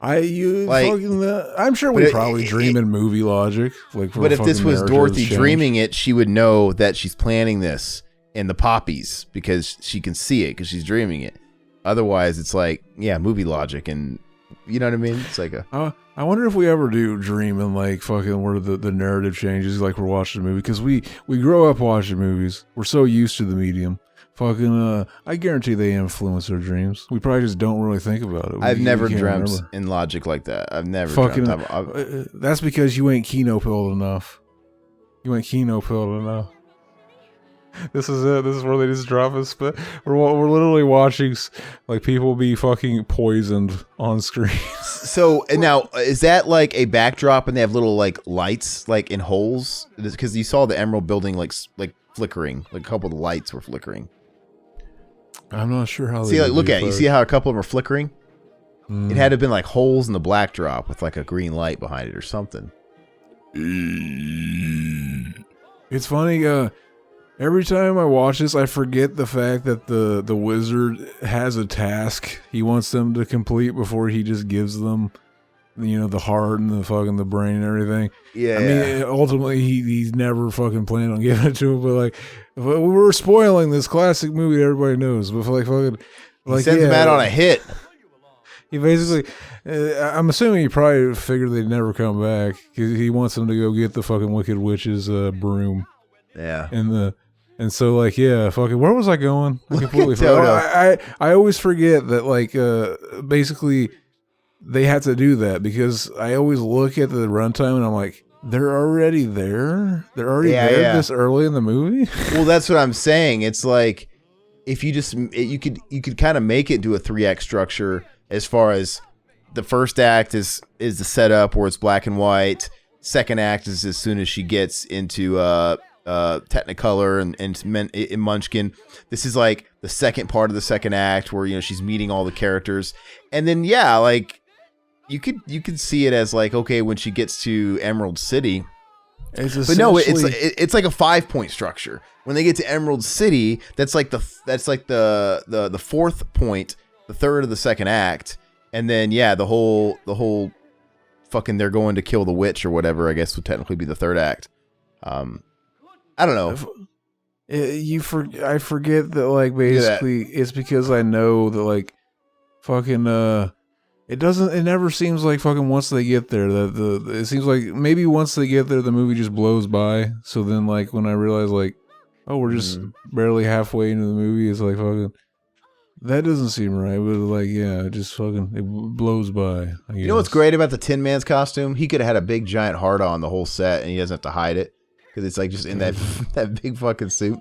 I'm sure we probably dream in movie logic. Like, but if this was Dorothy dreaming it, she would know that she's planning this. In the poppies because she can see it because she's dreaming it. Otherwise, it's like movie logic, and you know what I mean. It's like I wonder if we ever do dream in like fucking where the narrative changes, like we're watching a movie because we grow up watching movies. We're so used to the medium. Fucking, I guarantee they influence our dreams. We probably just don't really think about it. I've never dreamt in logic like that. I've never fucking. dreamt. That's because you ain't kino pilled enough. You ain't kino pilled enough. This is it. This is where they just drop us. But we're literally watching like people be fucking poisoned on screen. So now, is that like a backdrop, and they have little like lights like in holes? Because you saw the Emerald building like flickering, like a couple of the lights were flickering. I'm not sure how. See, like look at it. You see how a couple of them are flickering? It had to have been like holes in the backdrop with like a green light behind it or something. It's funny. Every time I watch this, I forget the fact that the wizard has a task he wants them to complete before he just gives them, the heart and the brain and everything. Yeah. I mean, ultimately, he's never fucking planned on giving it to him. But like, we're spoiling this classic movie that everybody knows. But like, fucking, like, he sends him out on a hit. He basically, I'm assuming he probably figured they'd never come back because he wants them to go get the fucking Wicked Witch's broom. Yeah. And so, like, fucking, where was I going? I completely forgot. I always forget that, like, basically, they had to do that because I always look at the runtime and I'm like, they're already there? They're already there this early in the movie? Well, that's what I'm saying. It's like, if you just, you could kind of make it into a 3-act structure as far as the first act is the setup where it's black and white. Second act is as soon as she gets into, Technicolor and Munchkin. This is like the second part of the second act where she's meeting all the characters, and then like you could see it as like, okay, when she gets to Emerald City, but no, it's like a 5-point structure. When they get to Emerald City, that's like the fourth point, the third of the second act, and then the whole fucking they're going to kill the witch or whatever, I guess would technically be the third act. I don't know. I forget that, like, basically it's because I know that, like, fucking it never seems like fucking once they get there that it seems like maybe once they get there the movie just blows by. So then, like, when I realize, like, oh, we're just barely halfway into the movie, it's like fucking that doesn't seem right. But, like, yeah, it just fucking it blows by. You know what's great about the Tin Man's costume? He could have had a big giant heart on the whole set, and he doesn't have to hide it. Because it's like just in that big fucking suit.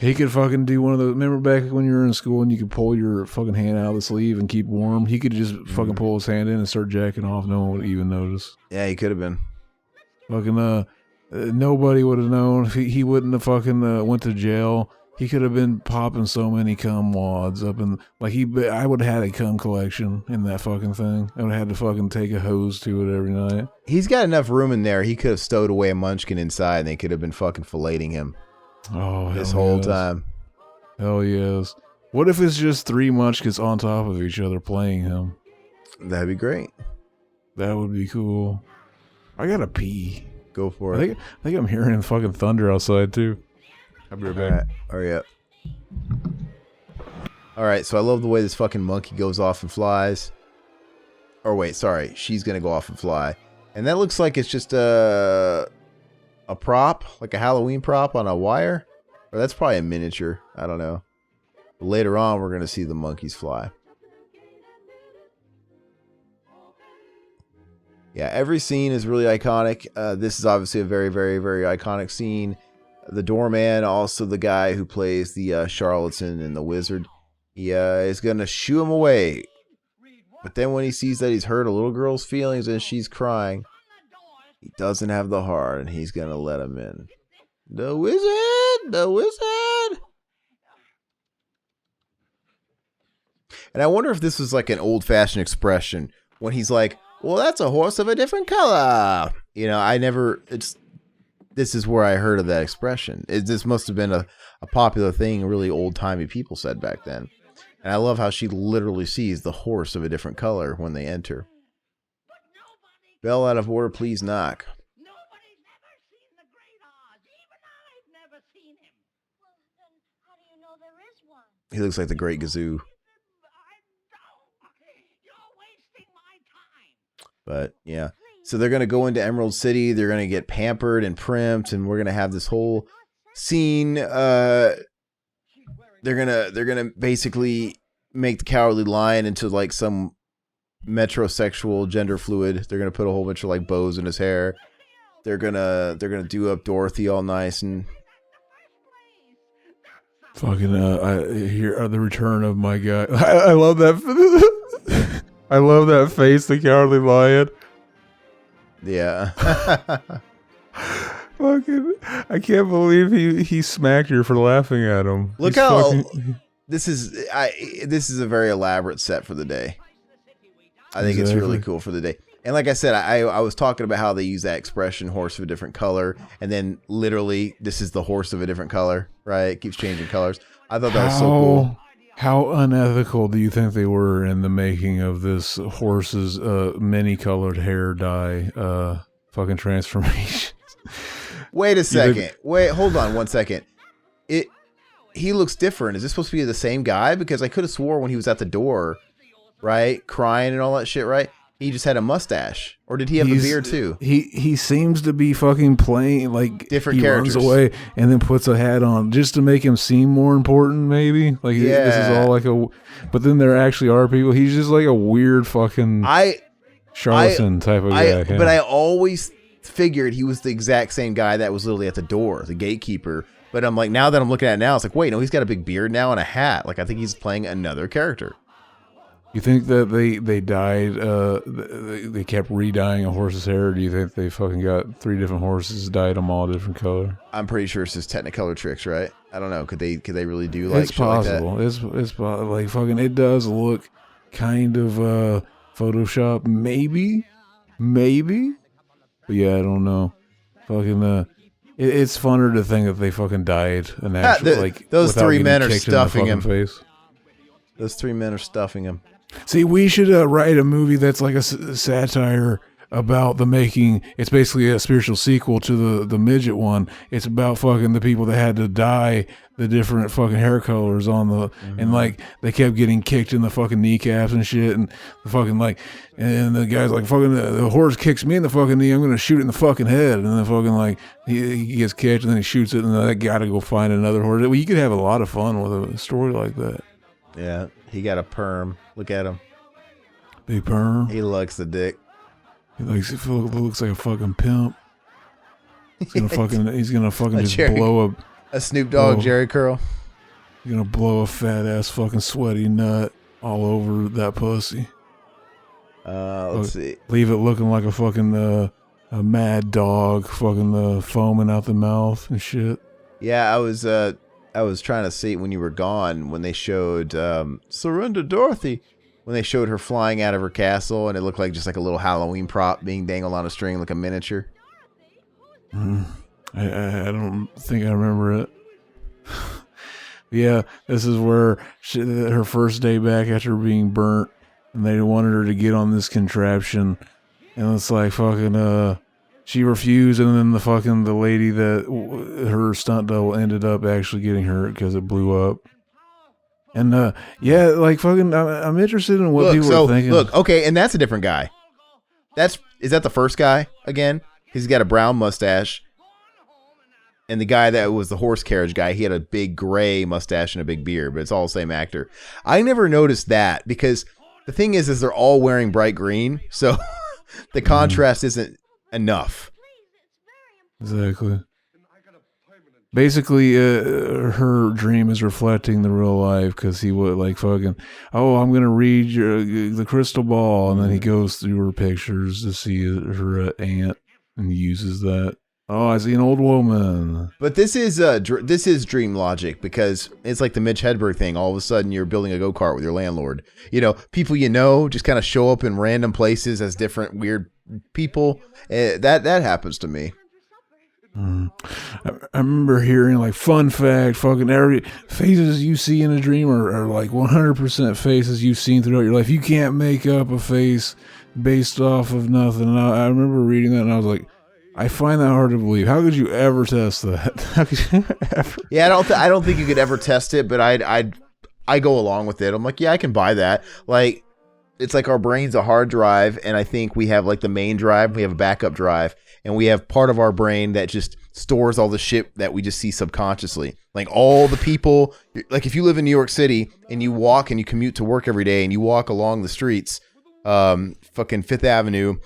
He could fucking do one of those. Remember back when you were in school and you could pull your fucking hand out of the sleeve and keep warm? He could just fucking pull his hand in and start jacking off. No one would even notice. Yeah, he could have been. Fucking nobody would have known. He wouldn't have fucking went to jail. He could have been popping so many cum wads up in, like, I would have had a cum collection in that fucking thing. I would have had to fucking take a hose to it every night. He's got enough room in there. He could have stowed away a munchkin inside and they could have been fucking filleting him. Oh, this whole time. Hell yes. What if it's just 3 munchkins on top of each other playing him? That'd be great. That would be cool. I gotta pee. Go for it. I think I'm hearing fucking thunder outside too. I'll be right back. All right, hurry up. All right, so I love the way this fucking monkey goes off and flies. Or wait, sorry, she's gonna go off and fly, and that looks like it's just a prop, like a Halloween prop on a wire, or that's probably a miniature. I don't know. But later on, we're gonna see the monkeys fly. Yeah, every scene is really iconic. This is obviously a very, very, very iconic scene. The doorman, also the guy who plays the charlatan and the wizard, he is going to shoo him away. But then when he sees that he's hurt a little girl's feelings and she's crying, he doesn't have the heart and he's going to let him in. The wizard! The wizard! And I wonder if this was like an old-fashioned expression when he's like, well, that's a horse of a different color. You know, this is where I heard of that expression. This must have been a popular thing really old-timey people said back then. And I love how she literally sees the horse of a different color when they enter. Bell out of order, please knock. Nobody's ever seen the Great Oz. Even I've never seen him. Well, then how do you know there is one? He looks like the Great Gazoo. You're wasting my time. But, yeah. So they're going to go into Emerald City. They're going to get pampered and primped, and we're going to have this whole scene. They're going to basically make the Cowardly Lion into like some metrosexual gender fluid. They're going to put a whole bunch of like bows in his hair. They're going to do up Dorothy all nice and fucking here are the return of my guy. I love that. I love that face, the Cowardly Lion. Yeah. Fucking, I can't believe he smacked her for laughing at him. Look how this is a very elaborate set for the day. I think it's really cool for the day. And like I said, I was talking about how they use that expression, horse of a different color, and then literally this is the horse of a different color, right? It keeps changing colors. I thought that was so cool. How unethical do you think they were in the making of this horse's many-colored hair dye fucking transformation? Wait a second. Wait, hold on 1 second. He looks different. Is this supposed to be the same guy? Because I could have swore when he was at the door, right, crying and all that shit, right? He just had a mustache, or did he have a beard too? He seems to be fucking playing like different he characters. Runs away and then puts a hat on just to make him seem more important. Maybe like this is all like a. But then there actually are people. He's just like a weird fucking charlatan type of guy. But I always figured he was the exact same guy that was literally at the door, the gatekeeper. But I'm like, now that I'm looking at it now, it's like, wait, no, he's got a big beard now and a hat. Like I think he's playing another character. You think that they dyed, they kept re-dyeing a horse's hair? Or do you think they fucking got 3 different horses, dyed them all a different color? I'm pretty sure it's just Technicolor tricks, right? I don't know. Could they really do like it's shit possible. Like that? It's like fucking. It does look kind of Photoshop, maybe. But yeah, I don't know. Fucking it's funner to think that they fucking dyed an actual like those 3 men are stuffing him. Face. Those 3 men are stuffing him. See, we should write a movie that's like a satire about the making. It's basically a spiritual sequel to the midget one. It's about fucking the people that had to dye the different fucking hair colors on the and like they kept getting kicked in the fucking kneecaps and shit, and the fucking like, and the guy's like, fucking the horse kicks me in the fucking knee, I'm gonna shoot it in the fucking head, and then fucking like he gets kicked and then he shoots it, and then that guy to go find another horse. Well, you could have a lot of fun with a story like that. Yeah, he got a perm. Look at him. Big perm. He likes the dick. He looks like a fucking pimp. He's gonna fucking just blow a Snoop Dogg Jerry curl. He's gonna blow a fat ass fucking sweaty nut all over that pussy. Let's see. Leave it looking like a fucking a mad dog, fucking foaming out the mouth and shit. Yeah, I was trying to see when you were gone when they showed Surrender Dorothy. When they showed her flying out of her castle, and it looked like just like a little Halloween prop being dangled on a string like a miniature. I don't think I remember it. Yeah, this is where her first day back after being burnt, and they wanted her to get on this contraption, and it's like fucking she refused, and then the lady that her stunt double ended up actually getting hurt because it blew up. And yeah, like fucking, I'm interested in what people are thinking. Look, okay, and that's a different guy. Is that the first guy again? He's got a brown mustache, and the guy that was the horse carriage guy, he had a big gray mustache and a big beard, but it's all the same actor. I never noticed that because the thing is they're all wearing bright green, so the contrast isn't enough. Exactly. Basically, her dream is reflecting the real life because he would like fucking, oh, I'm going to read the crystal ball. And then he goes through her pictures to see her aunt and uses that. Oh, I see an old woman. But this is dream logic because it's like the Mitch Hedberg thing. All of a sudden, you're building a go-kart with your landlord. You know, people just kind of show up in random places as different weird people. That happens to me. I remember hearing like fun fact, fucking every faces you see in a dream are like 100% faces you've seen throughout your life. You can't make up a face based off of nothing. And I remember reading that and I was like, I find that hard to believe. How could you ever test that? How could you ever? Yeah, I don't think you could ever test it, but I go along with it. I'm like, yeah, I can buy that. Like, it's like our brain's a hard drive, and I think we have like the main drive, we have a backup drive, and we have part of our brain that just stores all the shit that we just see subconsciously. Like all the people, like if you live in New York City and you walk and you commute to work every day and you walk along the streets, fucking Fifth Avenue,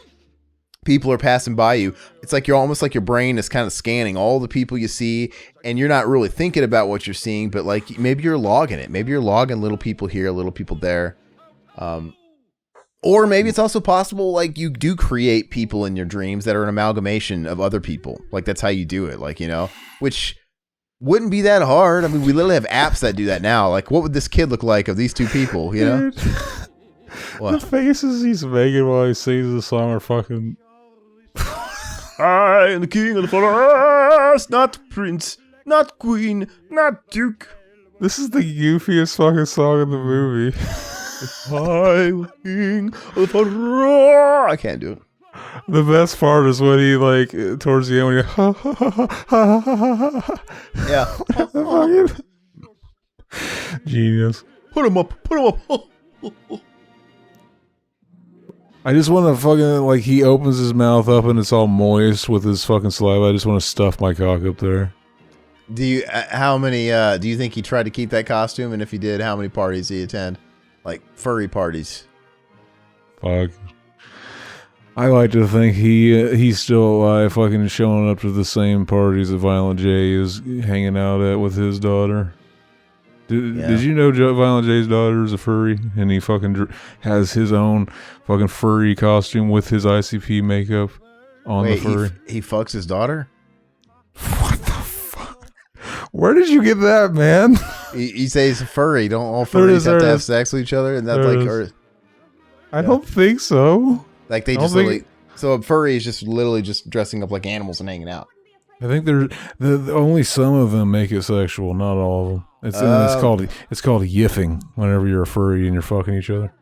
people are passing by you. It's like you're almost like your brain is kind of scanning all the people you see, and you're not really thinking about what you're seeing, but like maybe you're logging it. Maybe you're logging little people here, little people there. Or maybe it's also possible, like, you do create people in your dreams that are an amalgamation of other people. Like, that's how you do it, like, you know, which wouldn't be that hard. I mean, we literally have apps that do that now. Like, what would this kid look like of these two people, you know? The faces he's making while he sings the song are fucking... I am the king of the forest, not prince, not queen, not duke. This is the goofiest fucking song in the movie. I'm king of the forest. I can't do it. The best part is when he, like, towards the end, when he ha ha ha ha ha. Yeah. Genius. Put him up. I just want to fucking, like, he opens his mouth up and it's all moist with his fucking saliva. I just want to stuff my cock up there. Do you, how many, do you think he tried to keep that costume? And if he did, how many parties did he attend? Like, furry parties. Fuck. I like to think he's still alive, fucking showing up to the same parties that Violent J is hanging out at with his daughter. Did you know Violent J's daughter is a furry, and he fucking has his own fucking furry costume with his ICP makeup on the furry? He fucks his daughter? What the fuck? Where did you get that, man? You say he's a furry. Don't all furries have to have sex with each other? And that's like, I don't think so. Like they just literally. So a furry is just literally just dressing up like animals and hanging out. I think only some of them make it sexual, not all of them. It's called yiffing whenever you're a furry and you're fucking each other.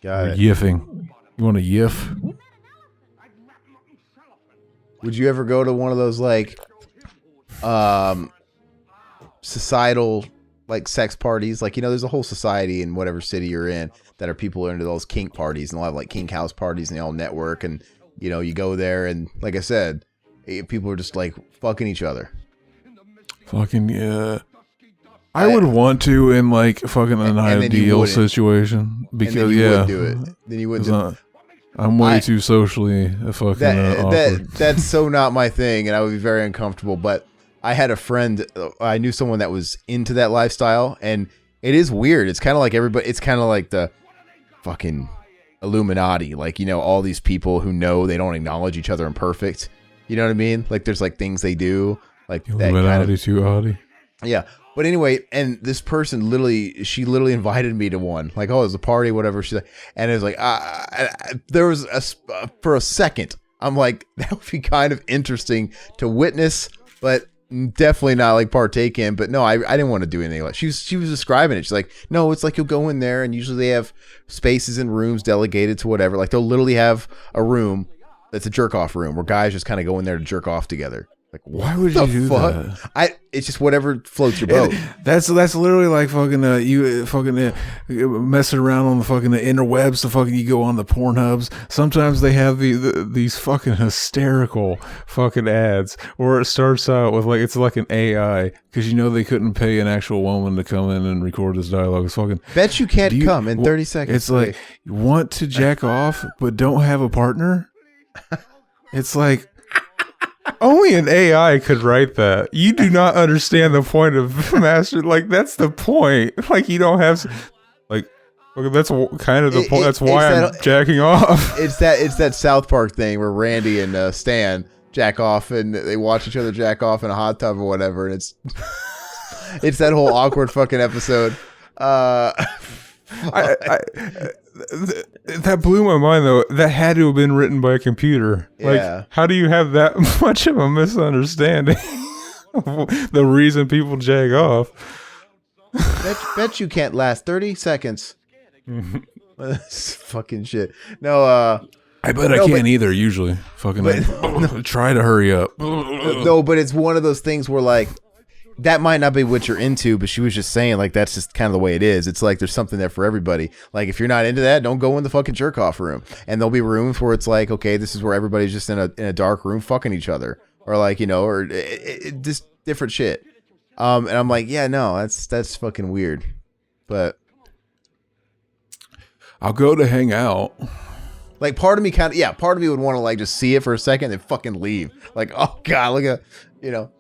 Got it. Yiffing. You want to yiff? Would you ever go to one of those like societal like sex parties? Like, you know, there's a whole society in whatever city you're in that are people who are into those kink parties, and they'll have like kink house parties and they all network, and you know, you go there and like I said, people are just like fucking each other. Fucking yeah. I would want to in like fucking an ideal situation because and then you wouldn't do it. Then you wouldn't do it. I'm way too socially fucking awkward. That's so not my thing, and I would be very uncomfortable. But I had a friend, I knew someone that was into that lifestyle, and it is weird. It's kind of like everybody. It's kind of like the fucking Illuminati, like, you know, all these people who know they don't acknowledge each other imperfect. You know what I mean? Like, there's like things they do, like that kind of too oddie. Yeah. But anyway, and this person she literally invited me to one. Like, oh, it was a party, whatever. She's like, and it was like, there was for a second, I'm like, that would be kind of interesting to witness, but definitely not like partake in. But no, I didn't want to do anything like. She was describing it. She's like, no, it's like you'll go in there, and usually they have spaces and rooms delegated to whatever. Like, they'll literally have a room that's a jerk off room where guys just kind of go in there to jerk off together. Like, why would you do that? It's just whatever floats your boat. That's literally like fucking you fucking messing around on the fucking interwebs. The fucking you go on the Pornhubs. Sometimes they have these fucking hysterical fucking ads, or it starts out with like it's like an AI because you know they couldn't pay an actual woman to come in and record this dialogue. It's fucking bet you can't come in 30 seconds. It's like you want to jack off but don't have a partner. It's like. Only an AI could write that. You do not understand the point of master. Like, that's the point. Like, you don't have like. That's kind of the point. That's why I'm jacking off. It's that South Park thing where Randy and Stan jack off, and they watch each other jack off in a hot tub or whatever. And it's that whole awkward fucking episode. That blew my mind though. That had to have been written by a computer. Yeah. Like, how do you have that much of a misunderstanding of the reason people jag off? Bet you can't last 30 seconds. That's fucking shit. No, I bet I can't either. Usually, fucking try to hurry up. No, but it's one of those things where like. That might not be what you're into, but she was just saying like that's just kind of the way it is. It's like there's something there for everybody. Like if you're not into that, don't go in the fucking jerk off room. And there'll be rooms where it's like, okay, this is where everybody's just in a dark room fucking each other, or like, you know, or just different shit. And I'm like, yeah, no, that's fucking weird. But I'll go to hang out. Like part of me part of me would want to like just see it for a second and fucking leave. Like, oh god, look at, you know.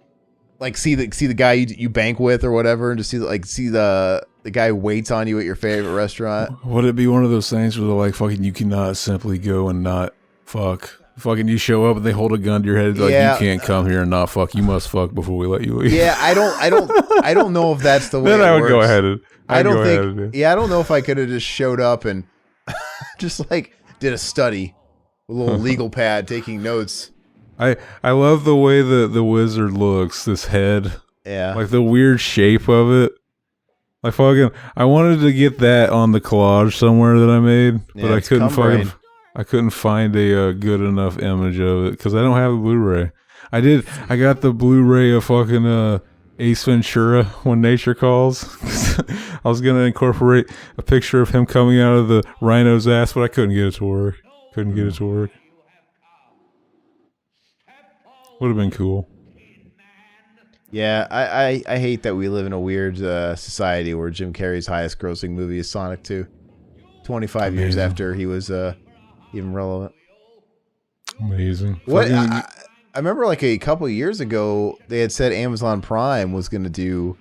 Like see the guy you bank with or whatever, and just see the guy who waits on you at your favorite restaurant. Would it be one of those things where they're like fucking you cannot simply go and not fuck? Fucking you show up and they hold a gun to your head like you can't come here and not fuck. You must fuck before we let you leave. Yeah, I don't know if that's the way. Then I would works. go ahead and I don't think. Yeah, I don't know if I could have just showed up and just like did a study, a little legal pad, taking notes. I love the way the wizard looks, this head. Yeah. Like the weird shape of it. Like fucking I wanted to get that on the collage somewhere that I made, but I couldn't find a good enough image of it cuz I don't have a Blu-ray. I got the Blu-ray of fucking Ace Ventura, When Nature Calls. I was going to incorporate a picture of him coming out of the rhino's ass, but I couldn't get it to work. Would have been cool. Yeah, I hate that we live in a weird society where Jim Carrey's highest grossing movie is Sonic 2. 25 years after he was even relevant. Amazing. What I remember like a couple of years ago, they had said Amazon Prime was going to do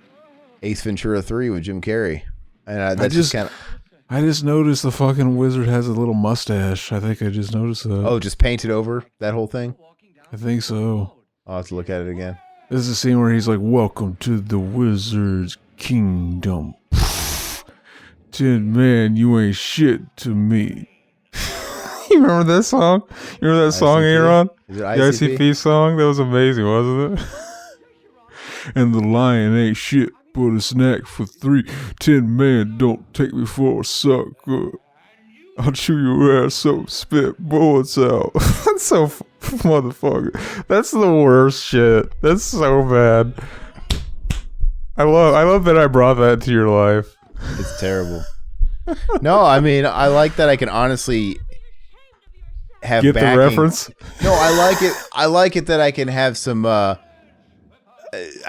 Ace Ventura 3 with Jim Carrey. And I just noticed the fucking wizard has a little mustache. I think I just noticed that. Oh, just painted over that whole thing? I think so. I'll have to look at it again. This is a scene where he's like, "Welcome to the wizard's kingdom." Tin Man, you ain't shit to me. You remember that song? You remember that song, Aaron? Is it the ICP song? That was amazing, wasn't it? And the lion ain't shit but a snack for 3. Tin Man, don't take me for a sucker. I'll chew your ass up, spit bullets out. That's so Motherfucker. That's the worst shit. That's so bad. I love that I brought that to your life. It's terrible. No, I mean, I like that I can honestly have Get backing. the reference? No, I like it. I like it that I can have some. I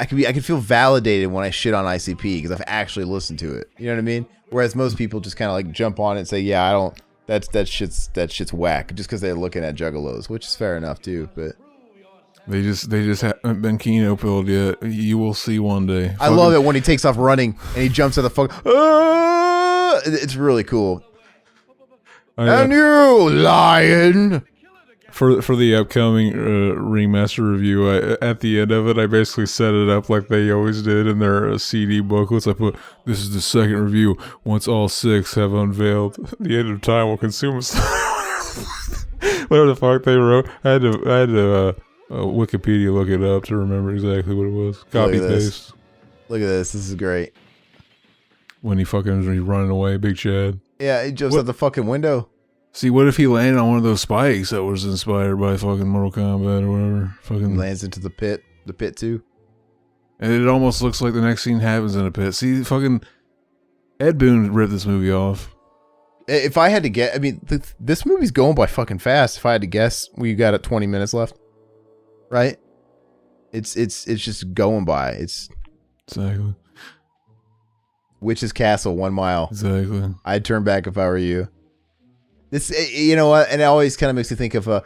can feel validated when I shit on ICP because I've actually listened to it. You know what I mean? Whereas most people just kind of like jump on it and say, "Yeah, I don't." That shit's whack just because they're looking at Juggalos, which is fair enough too. But they just haven't been kino pilled yet. You will see one day. I love it when he takes off running and he jumps at the fuck. It's really cool. And you, lion. For the upcoming remaster review, at the end of it, I basically set it up like they always did in their CD booklets. I put, "This is the second review. Once all 6 have unveiled, the end of time will consume us." Whatever the fuck they wrote. I had to Wikipedia look it up to remember exactly what it was. Copy paste. Look at this. This is great. When he's running away, Big Chad. Yeah, he jumps out the fucking window. See, what if he landed on one of those spikes that was inspired by fucking Mortal Kombat or whatever? Fucking lands into the pit too. And it almost looks like the next scene happens in a pit. See, fucking Ed Boon ripped this movie off. If I had to guess, I mean, this movie's going by fucking fast. If I had to guess, we got 20 minutes left, right? It's just going by. It's exactly Witch's Castle, 1 mile. Exactly. I'd turn back if I were you. This, you know what, and it always kind of makes me think of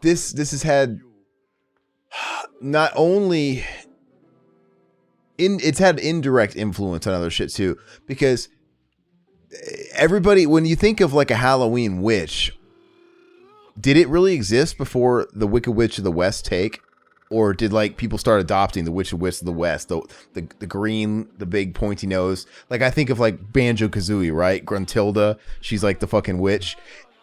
this has had not only it's had indirect influence on other shit too, because everybody, when you think of like a Halloween witch, did it really exist before the Wicked Witch of the West take? Or did like people start adopting the Wicked Witch of the West, the green, the big pointy nose? Like I think of like Banjo-Kazooie, right? Gruntilda, she's like the fucking witch.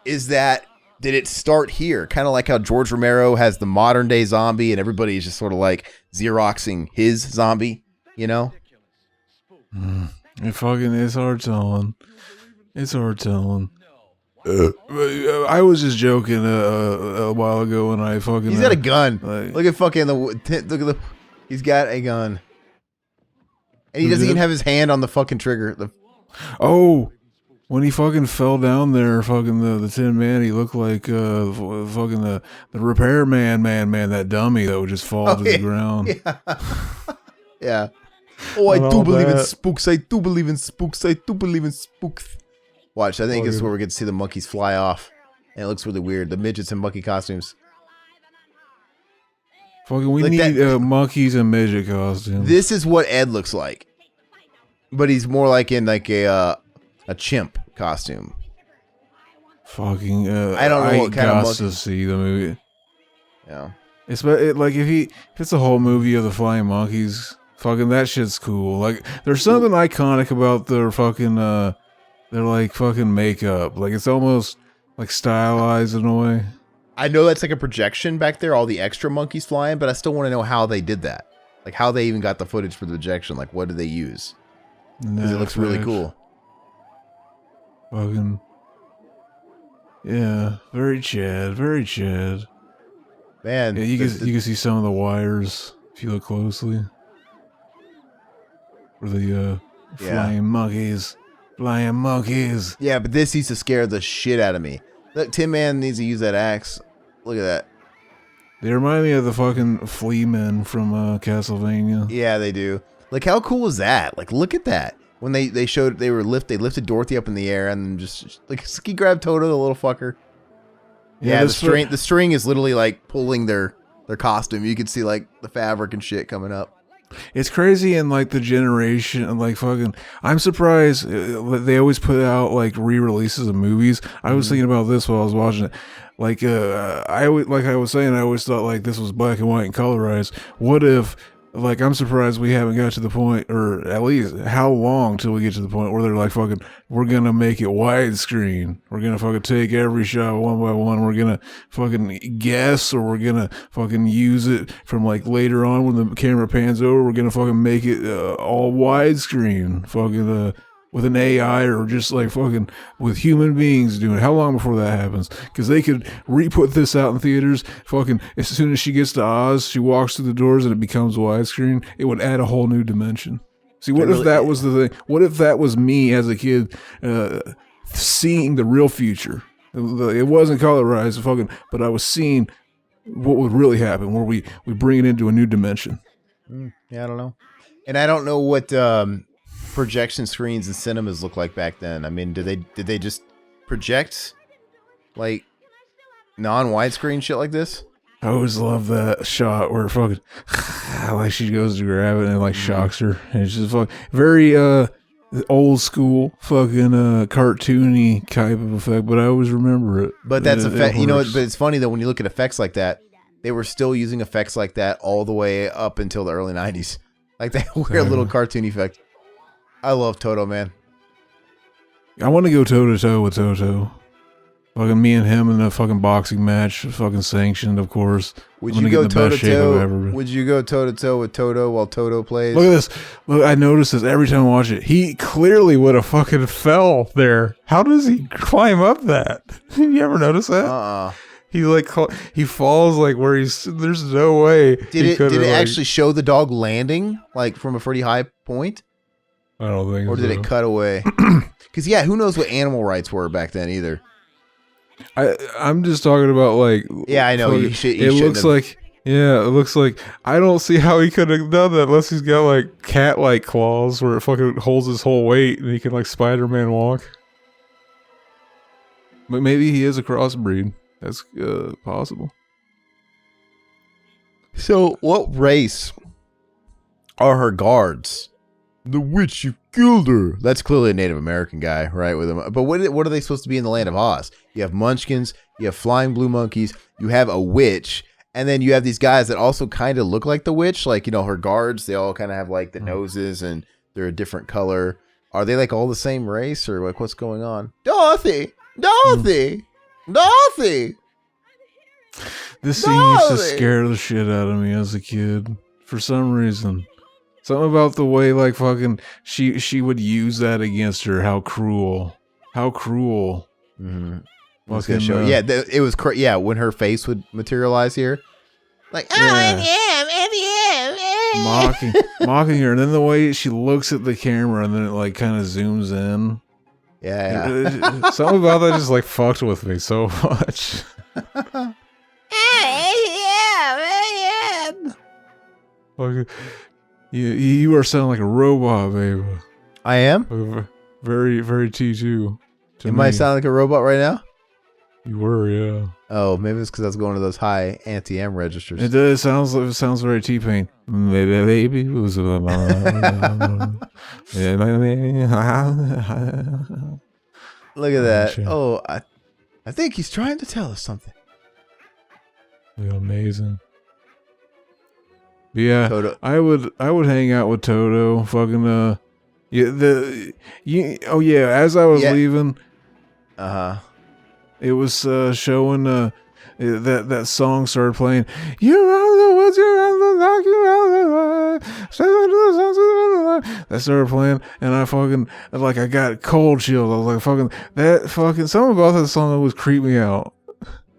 Did it start here? Kind of like how George Romero has the modern day zombie and everybody is just sort of like Xeroxing his zombie, you know? It's hard telling. It's hard telling. I was just joking a while ago when I fucking. He's got a gun. Look at fucking he's got a gun, and he doesn't even have his hand on the fucking trigger. When he fucking fell down there, fucking the Tin Man, he looked like fucking the repairman, man, that dummy that would just fall to the ground. Yeah. Yeah. Oh, I do believe in spooks. I do believe in spooks. I do believe in spooks. Watch, I think this is where we get to see the monkeys fly off. And it looks really weird. The midgets in monkey costumes. Fucking, we need monkeys and midget costumes. This is what Ed looks like. But he's more like in like a chimp costume. Fucking, I don't know what kind of monkey. To see the movie. Yeah. Like if it's a whole movie of the flying monkeys, fucking that shit's cool. Like there's something iconic about their fucking they're like fucking makeup. Like it's almost like stylized in a way. I know that's like a projection back there, all the extra monkeys flying, but I still want to know how they did that. Like how they even got the footage for the projection. Like what did they use? Because it looks really cool. Fucking. Yeah, very Chad. Man. Yeah, you can see some of the wires if you look closely. For the flying monkeys. Flying monkeys. Yeah, but this used to scare the shit out of me. Look, Tin Man needs to use that axe. Look at that. They remind me of the fucking flea men from Castlevania. Yeah, they do. Like, how cool is that? Like, look at that. When they lifted Dorothy up in the air and then just like he grabbed Toto, the little fucker. Yeah, the string is literally like pulling their costume. You can see like the fabric and shit coming up. It's crazy in like the generation, like fucking. I'm surprised they always put out like re-releases of movies. I was thinking about this while I was watching it. Like I was saying, I always thought like this was black and white and colorized. What if? Like, I'm surprised we haven't got to the point, or at least how long till we get to the point where they're like, fucking, we're gonna make it widescreen. We're gonna fucking take every shot one by one. We're gonna fucking guess, or we're gonna fucking use it from like later on when the camera pans over. We're gonna fucking make it all widescreen. Fucking, with an AI or just like fucking with human beings doing it? How long before that happens? Because they could re-put this out in theaters. Fucking as soon as she gets to Oz, she walks through the doors and it becomes widescrreen. It would add a whole new dimension. See, what if that was the thing? What if that was me as a kid seeing the real future? It wasn't colorized, fucking, but I was seeing what would really happen, where we bring it into a new dimension. Yeah, I don't know. And I don't know what projection screens and cinemas look like back then. I mean, did they just project like non-widescreen shit like this? I always love that shot where fucking like she goes to grab it and it like shocks her. And it's just fucking very old school fucking cartoony type of effect, but I always remember it. But that's effect. You know, works. but it's funny though when you look at effects like that, they were still using effects like that all the way up until the early 90s. Like they were a little cartoon effect. I love Toto, man. I want to go toe to toe with Toto. Fucking me and him in a fucking boxing match, fucking sanctioned, of course. Would you go toe to toe? Would you go toe to toe with Toto while Toto plays? Look at this. Look, I notice this every time I watch it. He clearly would have fucking fell there. How does he climb up that? You ever notice that? He like he falls like where he's. There's no way. Did it actually show the dog landing like from a pretty high point? I don't think. Or did it cut away? Because yeah, who knows what animal rights were back then either. I'm just talking about like. Yeah, I know. It looks like. Yeah, it looks like I don't see how he could have done that unless he's got like cat-like claws where it fucking holds his whole weight and he can like Spider-Man walk. But maybe he is a crossbreed. That's possible. So, what race are her guards? The witch, you killed her. That's clearly a Native American guy, right? With them. But what are they supposed to be in the land of Oz? You have munchkins, you have flying blue monkeys, you have a witch, and then you have these guys that also kind of look like the witch. Like, you know, her guards, they all kind of have like the noses and they're a different color. Are they like all the same race or like what's going on? Dorothy! This scene used to scare the shit out of me as a kid for some reason. Something about the way like fucking she would use that against her. How cruel. Mm-hmm. Yeah, it was yeah, when her face would materialize here. Like, mocking her, and then the way she looks at the camera and then it like kind of zooms in. Yeah. Something about that just like fucked with me so much. You are sounding like a robot, babe. I am? Very, very T2. You might sound like a robot right now? You were, yeah. Oh, maybe it's because I was going to those high anti-M registers. It does. It sounds very T-Pain. Baby. Look at that. Oh, I think he's trying to tell us something. Amazing. But yeah, Toto. I would hang out with Toto. Fucking as I was leaving, it was showing that song started playing. You're out of the woods, you're out of the lock, you're out of the light. That started playing, and I fucking like I got cold chills. I was like, something about that song always creeped me out.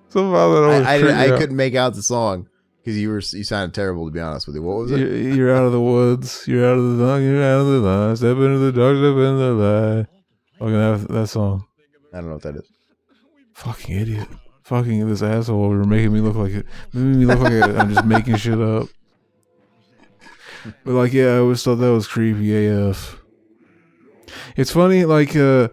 Something about that always creeped me out. I couldn't make out the song. Because you sounded terrible, to be honest with you. What was it? You're out of the woods. You're out of the dark. You're out of the light. Step into the dark. Step into the light. Fucking that song. I don't know what that is. Fucking idiot. Fucking this asshole over making me look like it. Making me look like I'm just making shit up. But like, yeah, I always thought that was creepy AF. It's funny, like, yeah,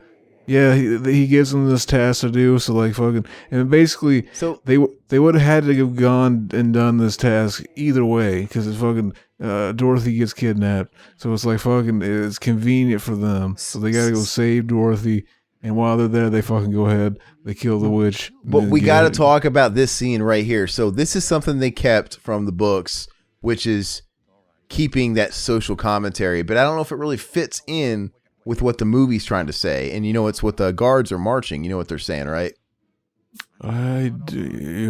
he gives them this task to do, so like fucking, and basically, so they would have had to have gone and done this task either way, because it's fucking Dorothy gets kidnapped, so it's like fucking, it's convenient for them, so they gotta go save Dorothy, and while they're there, they fucking go ahead, they kill the witch. But we gotta talk about this scene right here. So this is something they kept from the books, which is keeping that social commentary, but I don't know if it really fits in with what the movie's trying to say. And you know, it's what the guards are marching. You know what they're saying, right? I-D-O-E-O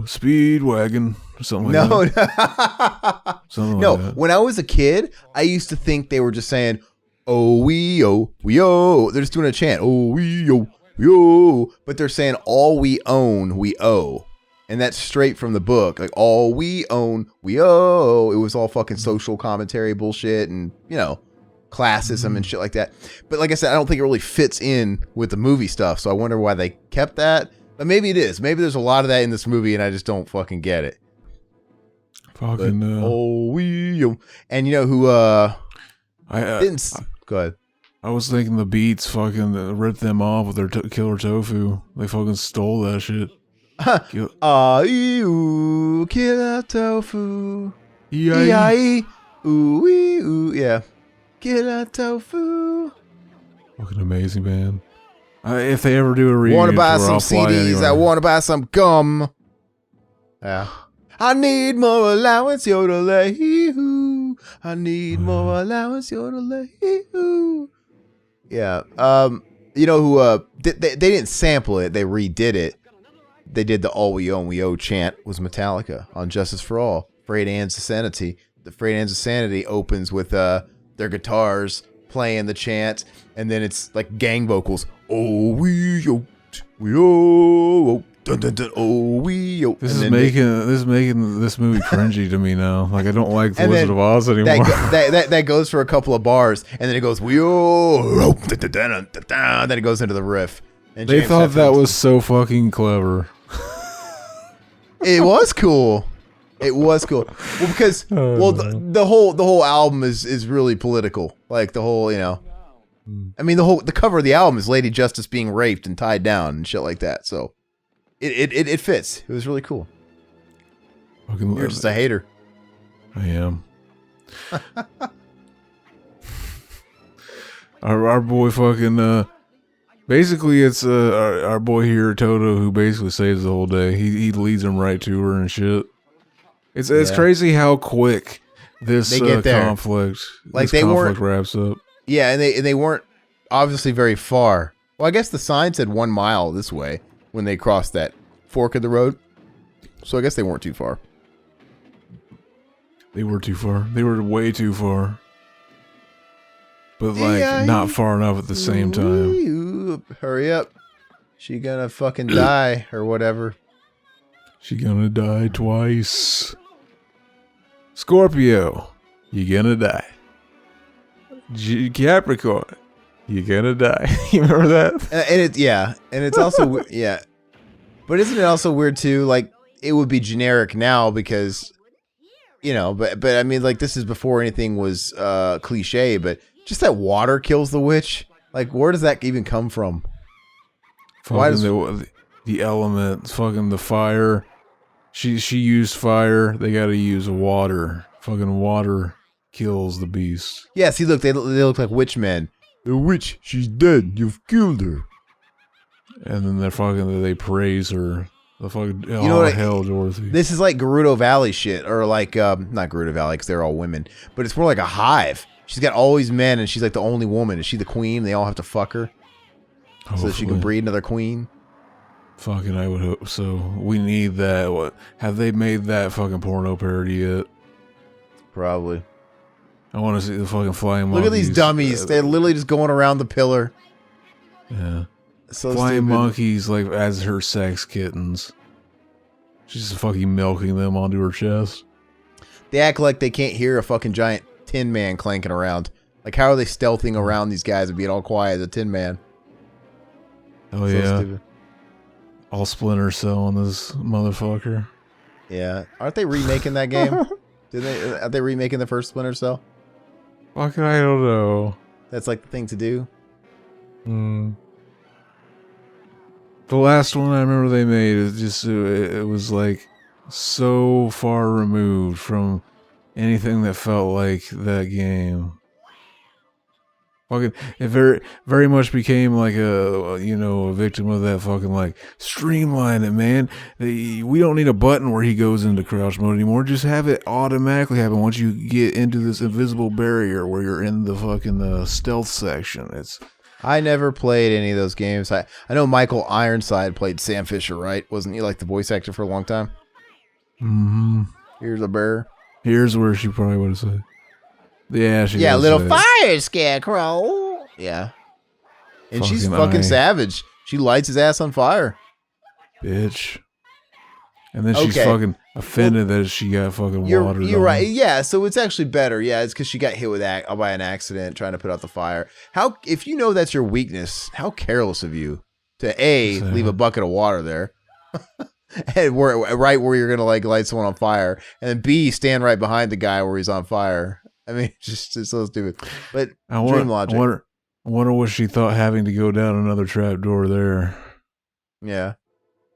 Speedwagon. Something like that. No. When I was a kid, I used to think they were just saying, oh, we oh. They're just doing a chant. Oh, we oh. But they're saying all we own, we owe. And that's straight from the book. Like, all we own, we owe. It was all fucking social commentary bullshit and, classism and shit like that. But like I said, I don't think it really fits in with the movie stuff. So I wonder why they kept that. But maybe it is. Maybe there's a lot of that in this movie and I just don't fucking get it. Fucking oh, we owe. And you know who didn't... Go ahead. I was thinking the Beats fucking ripped them off with their killer tofu. They fucking stole that shit. Ooh, killer tofu. E-I-E. Ooh, ooh, yeah. Killer tofu. Fucking amazing, man. If they ever do a reunion, Want to buy some I'll fly CDs? anywhere. I want to buy some gum. Yeah. I need more allowance, yodelay. I need more allowance, yodelay. Yeah. You know who? They didn't sample it. They redid it. They did the "All We Own, We Owe" chant. Was Metallica on "Justice for All." Frayed Hands of Sanity. The Frayed Hands of Sanity opens with their guitars playing the chant, and then it's like gang vocals. Oh, we owe, dun, dun, dun, oh, we owe. This is making this movie cringy to me now. Like, I don't like the Wizard of Oz anymore. That goes for a couple of bars, and then it goes we owe, dun, dun, dun, dun, dun, then it goes into the riff. And They James thought that Hetfield's- was so fucking clever. It was cool. It was cool. Well, because the whole album is really political. Like the whole, I mean the cover of the album is Lady Justice being raped and tied down and shit like that. So it fits. It was really cool. Fucking You're just a hater. I am. our boy fucking basically it's our boy here Toto who basically saves the whole day. He leads them right to her and shit. It's crazy how quick this They get there. conflict Like, this they conflict weren't- wraps up. Yeah, and they weren't obviously very far. Well, I guess the sign said 1 mile this way when they crossed that fork of the road. So I guess they weren't too far. They were too far. They were way too far. But like not far enough at the same time. Ooh, hurry up. She gonna fucking die or whatever. She gonna die twice. Scorpio, you gonna die. Capricorn, you gonna die. You remember that? And it's also yeah. But isn't it also weird too? Like it would be generic now because but I mean like this is before anything was cliche, but just that water kills the witch. Like where does that even come from? Why does the elements, fucking the fire? She used fire. They got to use water. Fucking water kills the beast. Yeah, see, look, they look like witch men. The witch, she's dead. You've killed her. And then they praise her. The fucking hell, Dorothy. This is like Gerudo Valley shit, or like not Gerudo Valley because they're all women, but it's more like a hive. She's got all these men, and she's like the only woman. Is she the queen? They all have to fuck her so that she can breed another queen. Fucking, I would hope so. We need that. What have they made that fucking porno parody yet? Probably. I want to see the fucking flying monkeys. Look at these dummies. They're literally just going around the pillar. Yeah. So flying stupid. monkeys like as her sex kittens. She's just fucking milking them onto her chest. They act like they can't hear a fucking giant tin man clanking around. Like how are they stealthing around these guys and being all quiet as a tin man? Oh So yeah. stupid. All Splinter Cell on this motherfucker. Yeah. Aren't they remaking that game? Are they remaking the first Splinter Cell? Fucking, I don't know. That's like the thing to do. The last one I remember they made is just it was like so far removed from anything that felt like that game. Fucking, it very much became like a victim of that fucking like streamline it, man. We don't need a button where he goes into crouch mode anymore. Just have it automatically happen once you get into this invisible barrier where you're in the fucking stealth section. I never played any of those games. I know Michael Ironside played Sam Fisher, right? Wasn't he like the voice actor for a long time? Mm-hmm. Here's a bear. Here's where she probably would have said. Yeah, she Yeah, does little say it. fire scarecrow. Yeah. And she's Fucking fucking eye. savage. She lights his ass on fire. Bitch. And then she's Okay. fucking offended that she got fucking You're watered you're on. right. Yeah, so it's actually better. Yeah, it's because she got hit with by an accident trying to put out the fire. How if you know that's your weakness, how careless of you to leave a bucket of water there, and right where you're gonna like light someone on fire, and then B, stand right behind the guy where he's on fire. I mean, it's so stupid. But dream logic. I wonder what she thought having to go down another trap door there. Yeah.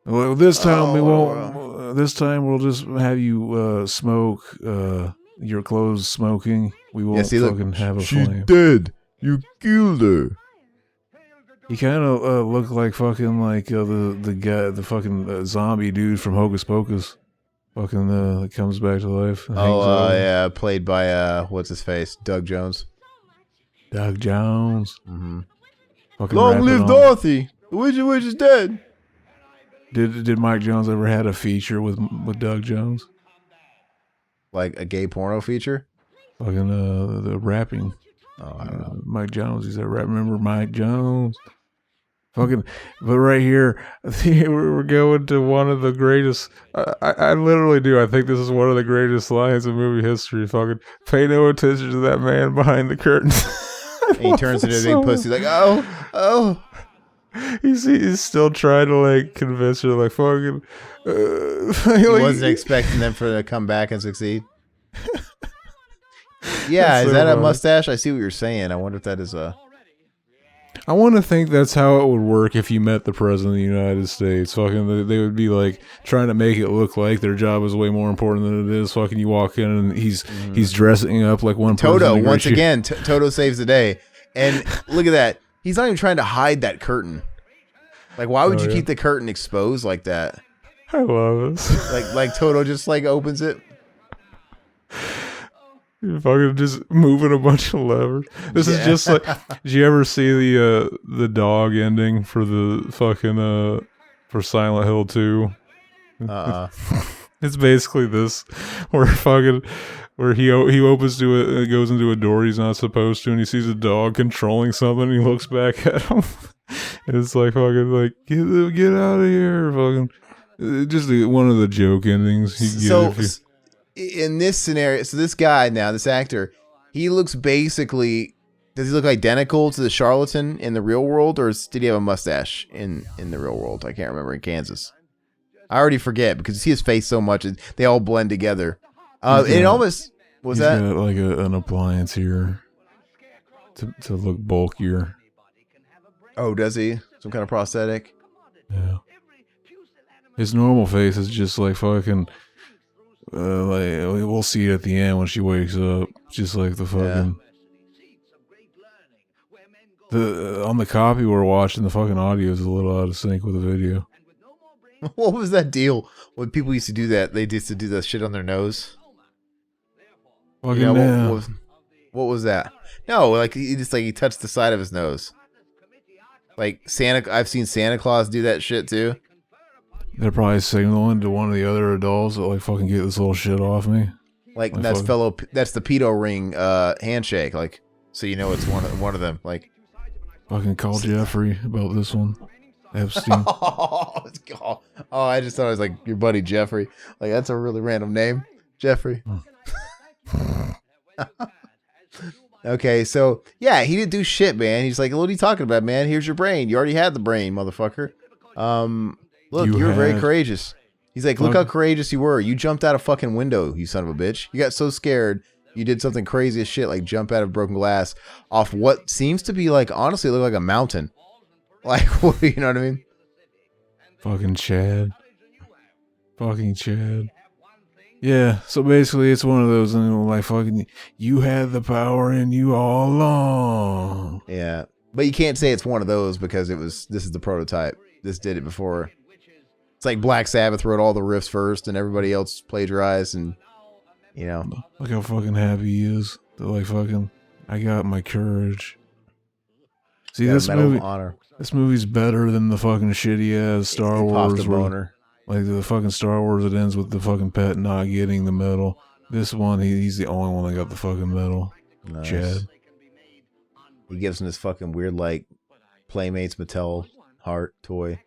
Well, this time we Oh, won't. This time we'll just have you smoke your clothes smoking. We won't fucking have a flame. dead. You killed her. He kind of looked like fucking like the guy, the fucking zombie dude from Hocus Pocus. Fucking that comes back to life. and hangs over. Yeah, played by what's his face, Doug Jones. Doug Jones. Mm-hmm. Fucking Long rap it live on. Dorothy. The Witch is dead. Did Mike Jones ever had a feature with Doug Jones? Like a gay porno feature? Fucking the rapping. Oh, I don't know. Mike Jones. He's that rap. Remember Mike Jones? Fucking. But right here, we're going to one of the greatest. I literally do. I think this is one of the greatest lines in movie history. Fucking pay no attention to that man behind the curtain. And he turns into a big pussy like, oh. He's still trying to like convince her like fucking. He wasn't expecting them to come back and succeed. Yeah, That's is so that a funny. mustache? I see what you're saying. I wonder if that is a. I want to think that's how it would work if you met the president of the United States. Fucking, they would be like trying to make it look like their job is way more important than it is. Fucking, you walk in and he's dressing up like one person. Toto, to greet once you. again, Toto saves the day. And look at that. He's not even trying to hide that curtain. Like, why would you keep the curtain exposed like that? I love this. Like Toto just like opens it. You're fucking just moving a bunch of levers. This is just like. Did you ever see the dog ending for the fucking for Silent Hill 2? It's basically this, where he opens to it, goes into a door he's not supposed to, and he sees a dog controlling something. And he looks back at him, and it's like fucking like get out of here, fucking. Just one of the joke endings. In this scenario, so this guy now, this actor, he looks basically. Does he look identical to the charlatan in the real world, or did he have a mustache in the real world? I can't remember in Kansas. I already forget because you see his face so much, they all blend together. It almost was He's that got like an appliance here to look bulkier. Oh, does he? Some kind of prosthetic? Yeah. His normal face is just like fucking. Like we'll see it at the end when she wakes up. Just like the fucking. The on the copy we're watching, the fucking audio is a little out of sync with the video. What was that deal when people used to do that? They used to do that shit on their nose. Fucking You know, yeah. what was that? No, like he touched the side of his nose. Like I've seen Santa Claus do that shit too. They're probably signaling to one of the other adults that like fucking get this little shit off me. Like Like that's fucking- that's the pedo ring handshake. Like so you know it's one of them. Like Fucking call Jeffrey about this one. Epstein. oh, I just thought it was like your buddy Jeffrey. Like that's a really random name, Jeffrey. Okay, so yeah, he didn't do shit, man. He's like, "What are you talking about, man? Here's your brain. You already had the brain, motherfucker. Look, you were very had- courageous." He's like, "Look how courageous you were. You jumped out a fucking window, you son of a bitch. You got so scared, you did something crazy as shit, like jump out of broken glass off what seems to be like, honestly, look like a mountain. Like, you know what I mean? Fucking Chad. Fucking Chad. Yeah, so basically it's one of those, like, fucking, you had the power in you all along. Yeah, but you can't say it's one of those because this is the prototype. This did it before. It's like Black Sabbath wrote all the riffs first, and everybody else plagiarized, and you know. Look how fucking happy he is. They're like, fucking, I got my courage. See, got a this Medal of movie, Honor. this movie's better than the fucking shitty ass Star He popped Wars. a boner. Like the fucking Star Wars, it ends with the fucking pet not getting the medal. This one, he's the only one that got the fucking medal. Nice. Chad. He gives him this fucking weird, like, Playmates Mattel heart toy.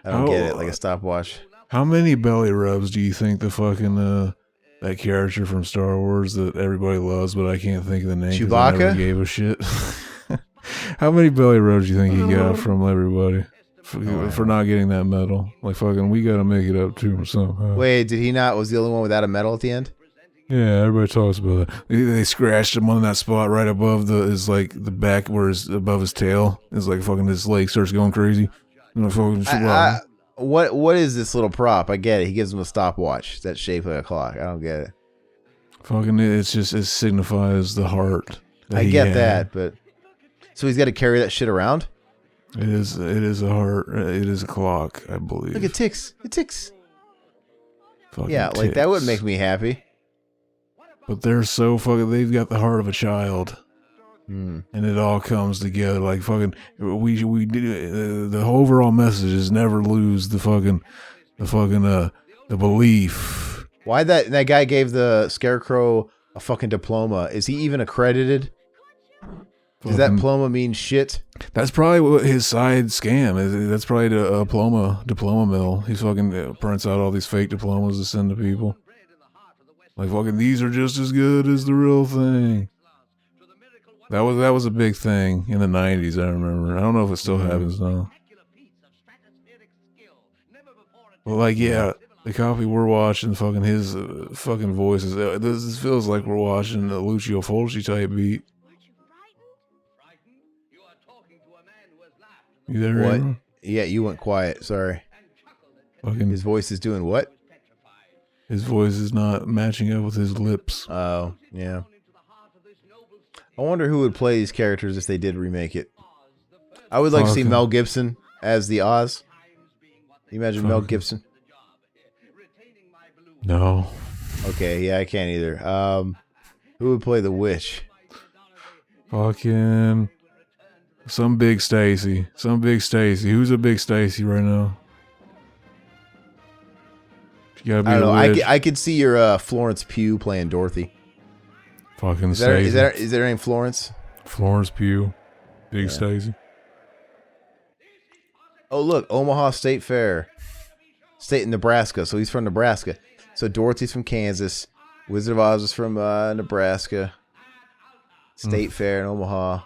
I don't Oh, get it, like a stopwatch. How many belly rubs do you think the fucking that character from Star Wars that everybody loves, but I can't think of the name 'cause I never Chewbacca? gave a shit. How many belly rubs do you think he got from everybody for not getting that medal? Like fucking, we got to make it up to him somehow. Wait, did he not? Was the only one without a medal at the end? Yeah, everybody talks about that. They scratched him on that spot right above the back where above his tail. It's like fucking his leg starts going crazy. You know, fucking, What is this little prop? I get it. He gives him a stopwatch that's shaped like a clock. I don't get it. fucking, it's just, it signifies the heart. I get that, but so he's got to carry that shit around? It is a heart. It is a clock, I believe. Look, it ticks. It ticks. Fucking Yeah, like that would make me happy. But they're so fucking. They've got the heart of a child, Hmm. and it all comes together. Like fucking, we do. The overall message is never lose the belief. Why that guy gave the Scarecrow a fucking diploma? Is he even accredited? Does that diploma mean shit? That's probably what his side scam is. That's probably the diploma mill. He's fucking prints out all these fake diplomas to send to people. Like fucking, these are just as good as the real thing. That was a big thing in the 90s, I remember. I don't know if it still happens now. Well, like, yeah, the copy we're watching, fucking his fucking voices. This feels like we're watching a Lucio Fulci type beat. You there, What? Aaron? Yeah, you went quiet. Sorry. Fucking, His voice is doing what? his voice is not matching up with his lips. Oh, yeah. I wonder who would play these characters if they did remake it. I would like to see Fucking- Mel Gibson as the Oz. You imagine Mel Fucking- Gibson? No. Okay, yeah, I can't either. Who would play the witch? Fucking some big Stacy. Who's a big Stacy right now? You gotta be I don't know. a witch. I could see your Florence Pugh playing Dorothy. Fucking Is Stacy. that her name Florence? Florence Pugh. Big Yeah. Stacy. Oh, look, Omaha State Fair. State in Nebraska, so he's from Nebraska. So Dorothy's from Kansas. Wizard of Oz is from Nebraska. State Fair in Omaha.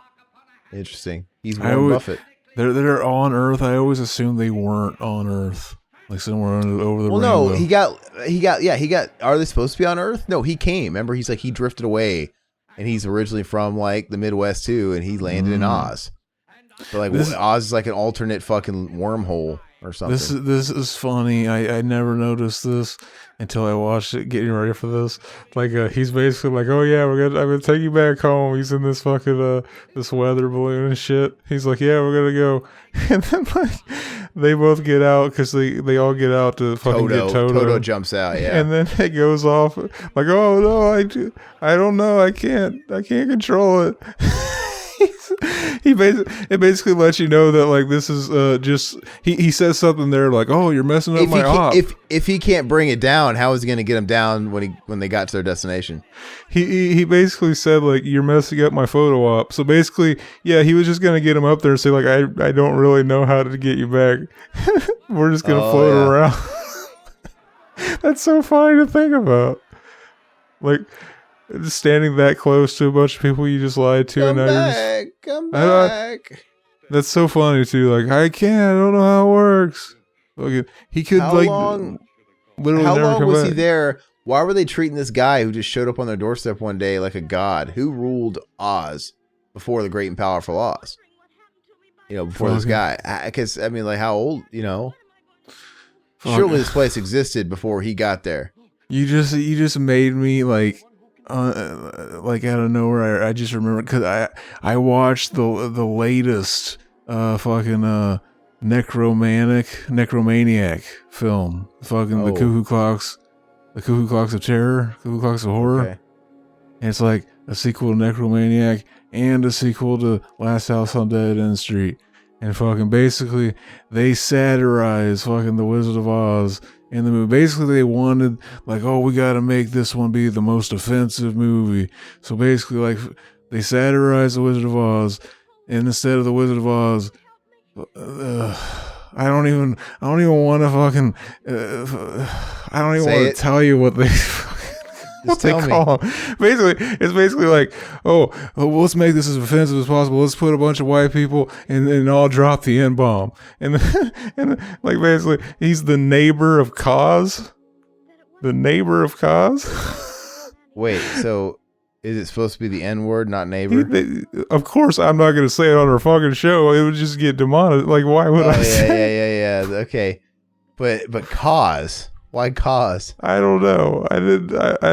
Interesting. He's Warren Buffett. They're on Earth. I always assumed they weren't on Earth. Like somewhere over the Well, rainbow. no, he got. Are they supposed to be on Earth? No, he came. Remember, he's like he drifted away, and he's originally from like the Midwest too, and he landed in Oz. But like Oz is like an alternate fucking wormhole or something. This is funny. I never noticed this until I watched it getting ready for this. Like he's basically like, oh yeah, I'm gonna take you back home. He's in this fucking this weather balloon and shit. He's like, yeah, we're gonna go. And then like they both get out because they all get out to fucking get Toto. Toto jumps out, yeah. And then it goes off like, oh no, I don't know, I can't control it. It basically lets you know that like this is just he says something there like, oh, you're messing up my op. If he can't bring it down, how is he going to get him down when they got to their destination? He basically said like, you're messing up my photo op. So basically, yeah, he was just gonna get him up there and say like, I don't really know how to get you back. We're just gonna float around. That's so funny to think about. Like just standing that close to a bunch of people you just lied to. Come back. That's so funny too. Like I don't know how it works. Like, he could literally How never long come was back. he there? Why were they treating this guy who just showed up on their doorstep one day like a god? Who ruled Oz before the great and powerful Oz? You know, before this guy. Because, I mean, like, how old, you know? Surely this place existed before he got there. You just made me like out of nowhere. I just remember because I watched the latest necromaniac film, fucking the Cuckoo Clocks of Terror, Cuckoo Clocks of Horror. Okay. And it's like a sequel to Necromaniac and a sequel to Last House on Dead End Street. And fucking basically they satirize fucking the Wizard of Oz in the movie. Basically they wanted like, oh, we gotta make this one be the most offensive movie. So basically like They satirized the Wizard of Oz, and instead of the Wizard of Oz, I don't even want to fucking. I don't even want to tell you what they. What they call them. Basically, it's basically like, well, let's make this as offensive as possible. Let's put a bunch of white people and all drop the N-bomb. And like basically, he's the neighbor of Cause. The neighbor of Cause. Wait, so is it supposed to be the N-word, not neighbor? Of course, I'm not going to say it on our fucking show. It would just get demonetized. Like, why would I say? Yeah. Okay, but Cause. Why Cause? I don't know. I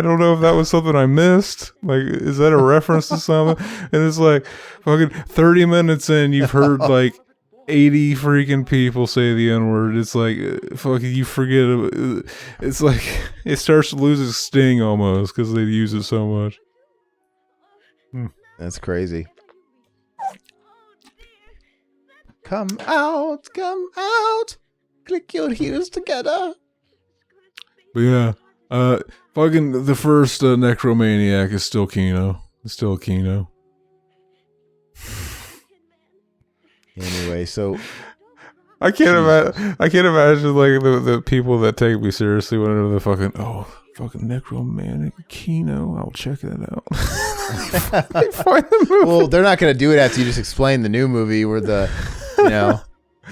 don't know if that was something I missed. Like, is that a reference to something? And it's like fucking 30 minutes in, you've heard like 80 freaking people say the N-word. It's like fucking you forget it. It's like it starts to lose its sting almost because they use it so much. That's crazy. Come out, click your heels together. But yeah, fucking the first necromaniac is still Kino. It's still Kino. Anyway, so I can't imagine like the people that take me seriously whenever the fucking necromantic Kino. I'll check that out. They find the movie. Well, they're not gonna do it after you just explain the new movie where the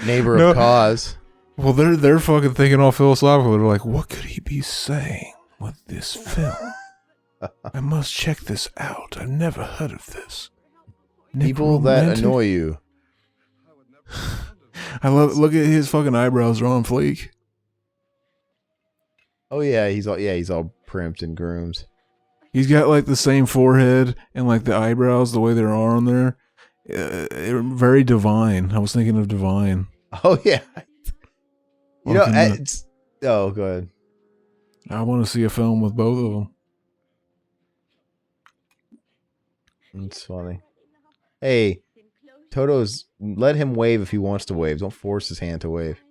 neighbor of Cause. Well, they're fucking thinking all philosophical. They're like, what could he be saying with this film? I must check this out. I've never heard of this. People that annoy you. I look at his fucking eyebrows. They're on fleek. Oh yeah, he's all primped and groomed. He's got like the same forehead and like the eyebrows, the way they are on there. Very divine. I was thinking of Divine. Oh yeah. You know, go ahead. I want to see a film with both of them. It's funny. Hey, Toto's, let him wave if he wants to wave. Don't force his hand to wave.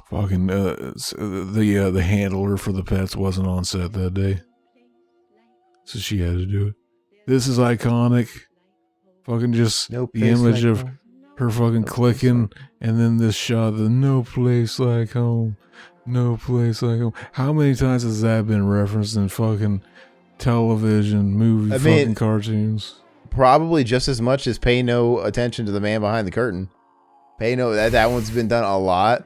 Fucking the handler for the pets wasn't on set that day, so she had to do it. This is iconic. Fucking just the image of her fucking clicking, and then this shot, the no place like home, no place like home. How many times has that been referenced in fucking television, movie, cartoons? Probably just as much as Pay No Attention to the Man Behind the Curtain. That one's been done a lot.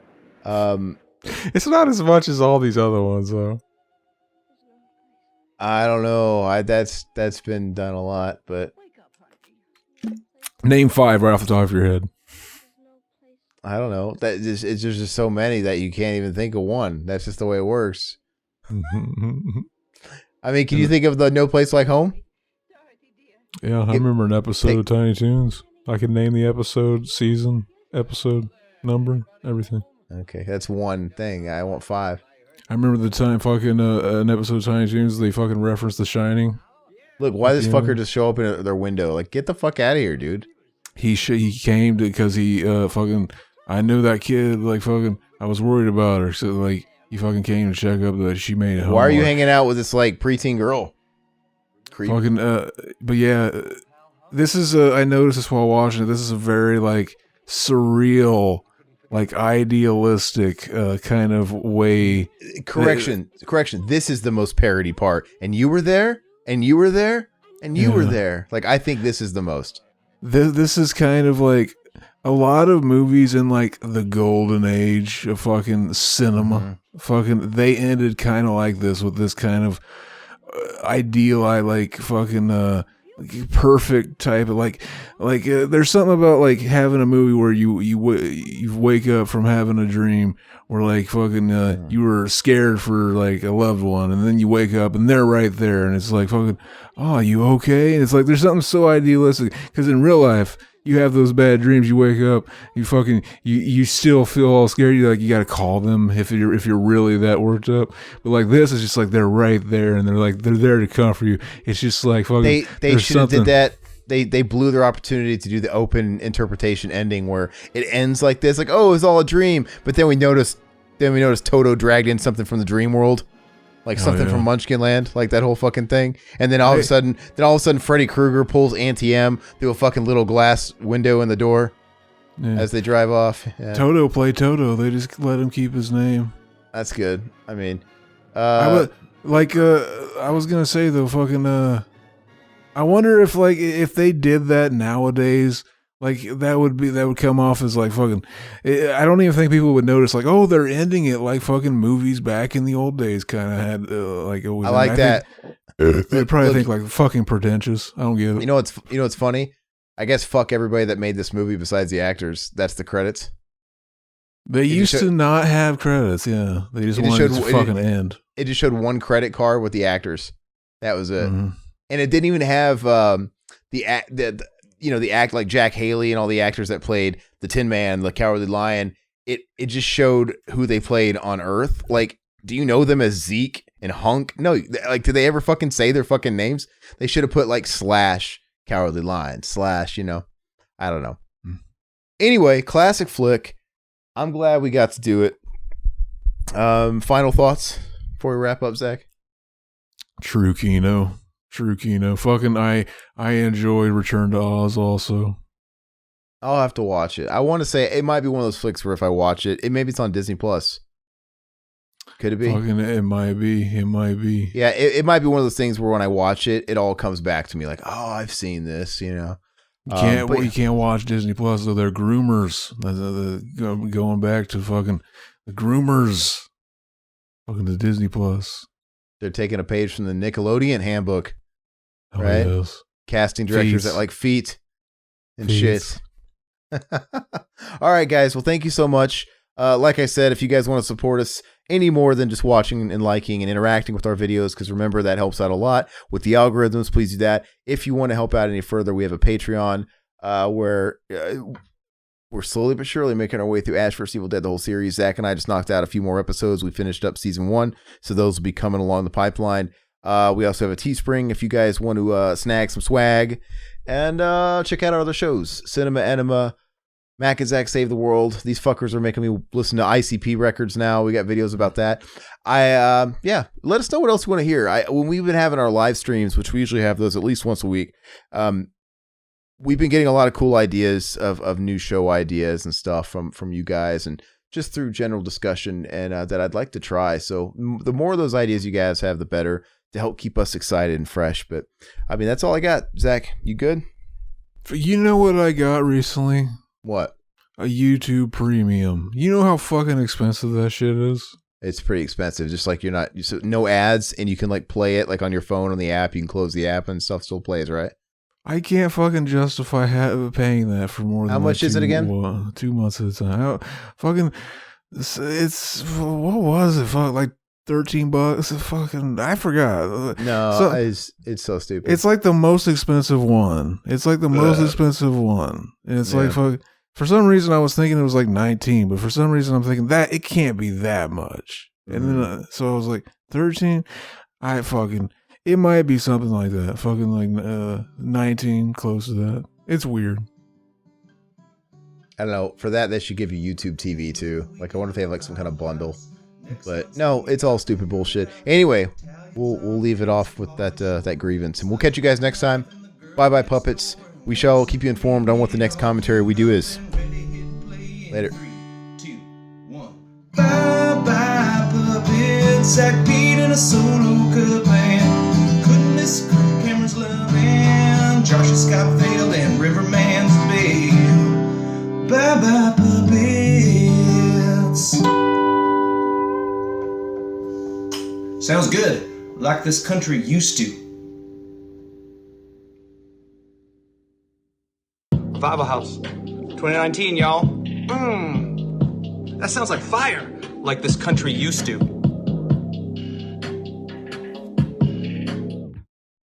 It's not as much as all these other ones, though. I don't know. That's been done a lot, but name 5 right off the top of your head. I don't know. There's just so many that you can't even think of one. That's just the way it works. I mean, can you think of the No Place Like Home? Yeah, I remember an episode of Tiny Toons. I can name the episode, season, episode, number, everything. Okay, that's one thing. I want 5. I remember the time fucking an episode of Tiny Toons, they fucking referenced The Shining. Look, why this fucker just show up in their window? Like, get the fuck out of here, dude. He came because he fucking, I knew that kid, like fucking, I was worried about her. So like, he fucking came to check up that she made it home. Why are you hanging out with this like preteen girl? Creep. Fucking, but yeah, this is, I noticed this while watching it. This is a very like surreal, like idealistic kind of way. Correction. This is the most parody part. And you were there, and you were there, and you were there. Like, I think this is the most. This is kind of like a lot of movies in like the golden age of fucking cinema. Mm-hmm. Fucking, they ended kind of like this with this kind of ideal, like fucking perfect type of like there's something about like having a movie where you wake up from having a dream where like fucking you were scared for like a loved one, and then you wake up and they're right there, and it's like fucking, oh, you okay? And it's like there's something so idealistic, because in real life you have those bad dreams, you wake up, you fucking you still feel all scared, you like you gotta call them if you're really that worked up. But like this is just like they're right there, and they're there to comfort you. It's just like fucking they should have did that. They blew their opportunity to do the open interpretation ending where it ends like this, like, oh, it was all a dream, but then we noticed Toto dragged in something from the dream world. like something from Munchkinland, like that whole fucking thing. And then all of a sudden, Freddy Krueger pulls Auntie M through a fucking little glass window in the door as they drive off. Yeah. Toto play Toto. They just let him keep his name. That's good. I mean, I was gonna say though, fucking, I wonder if they did that nowadays. Like that would come off as like fucking. I don't even think people would notice. Like, oh, they're ending it like fucking movies back in the old days kind of had like. It was, I like that. They'd probably think like fucking pretentious. I don't get it. You know what's funny? I guess fuck everybody that made this movie besides the actors. That's the credits. They used to not have credits. Yeah, they just wanted it to fucking end. It just showed one credit card with the actors. That was it, and it didn't even have the act like Jack Haley and all the actors that played the Tin Man, the Cowardly Lion. It just showed who they played on Earth. Like, do you know them as Zeke and Hunk? No, like, did they ever fucking say their fucking names? They should have put like / Cowardly Lion / I don't know. Anyway, classic flick. I'm glad we got to do it. Final thoughts before we wrap up, Zach? True Kino. Fucking, I enjoyed Return to Oz also. I'll have to watch it. I want to say it might be one of those flicks where if I watch it, maybe it's on Disney Plus. Could it be? Fucking, it might be. Yeah, it might be one of those things where when I watch it, it all comes back to me like, oh, I've seen this, you know. You can't watch Disney Plus though. They're groomers. Going back to fucking the groomers. Fucking the Disney Plus. They're taking a page from the Nickelodeon handbook, Oh, right? Yes. Casting directors that like feet and shit. All right, guys. Well, thank you so much. Like I said, if you guys want to support us any more than just watching and liking and interacting with our videos, because remember, that helps out a lot with the algorithms, please do that. If you want to help out any further, we have a Patreon where we're slowly but surely making our way through Ash vs. Evil Dead, the whole series. Zach and I just knocked out a few more episodes. We finished up season 1, so those will be coming along the pipeline. We also have a Teespring if you guys want to snag some swag. And check out our other shows, Cinema Enema, Mac and Zach Save the World. These fuckers are making me listen to ICP records now. We got videos about that. Let us know what else you want to hear. When we've been having our live streams, which we usually have those at least once a week, we've been getting a lot of cool ideas of new show ideas and stuff from you guys, and just through general discussion, and that I'd like to try. So the more of those ideas you guys have, the better, to help keep us excited and fresh. But I mean, that's all I got. Zach, you good? You know what I got recently? What? A YouTube Premium. You know how fucking expensive that shit is? It's pretty expensive. Just like no ads, and you can like play it like on your phone on the app. You can close the app and stuff still plays, right? I can't fucking justify paying that for more than how much is it again? 2 months at a time. It's what was it? Like $13. Fucking, I forgot. No, so, it's so stupid. It's like the most expensive one. And it's like for some reason I was thinking it was like 19, but for some reason I'm thinking that it can't be that much. And then so I was like 13. It might be something like that. Fucking like 19, close to that. It's weird. I don't know. For that, they should give you YouTube TV too. Like, I wonder if they have like some kind of bundle. But no, it's all stupid bullshit. Anyway, we'll leave it off with that grievance, and we'll catch you guys next time. Bye bye, puppets. We shall keep you informed on what the next commentary we do is. Later. 3, 2, 1. Bye bye, puppets. Zach Pete in a solo cut band. Couldn't miss Cameron's loving. Josh has got failed and Riverman's babe. Bye bye, puppets. Sounds good, like this country used to. Revival House, 2019, y'all. That sounds like fire, like this country used to.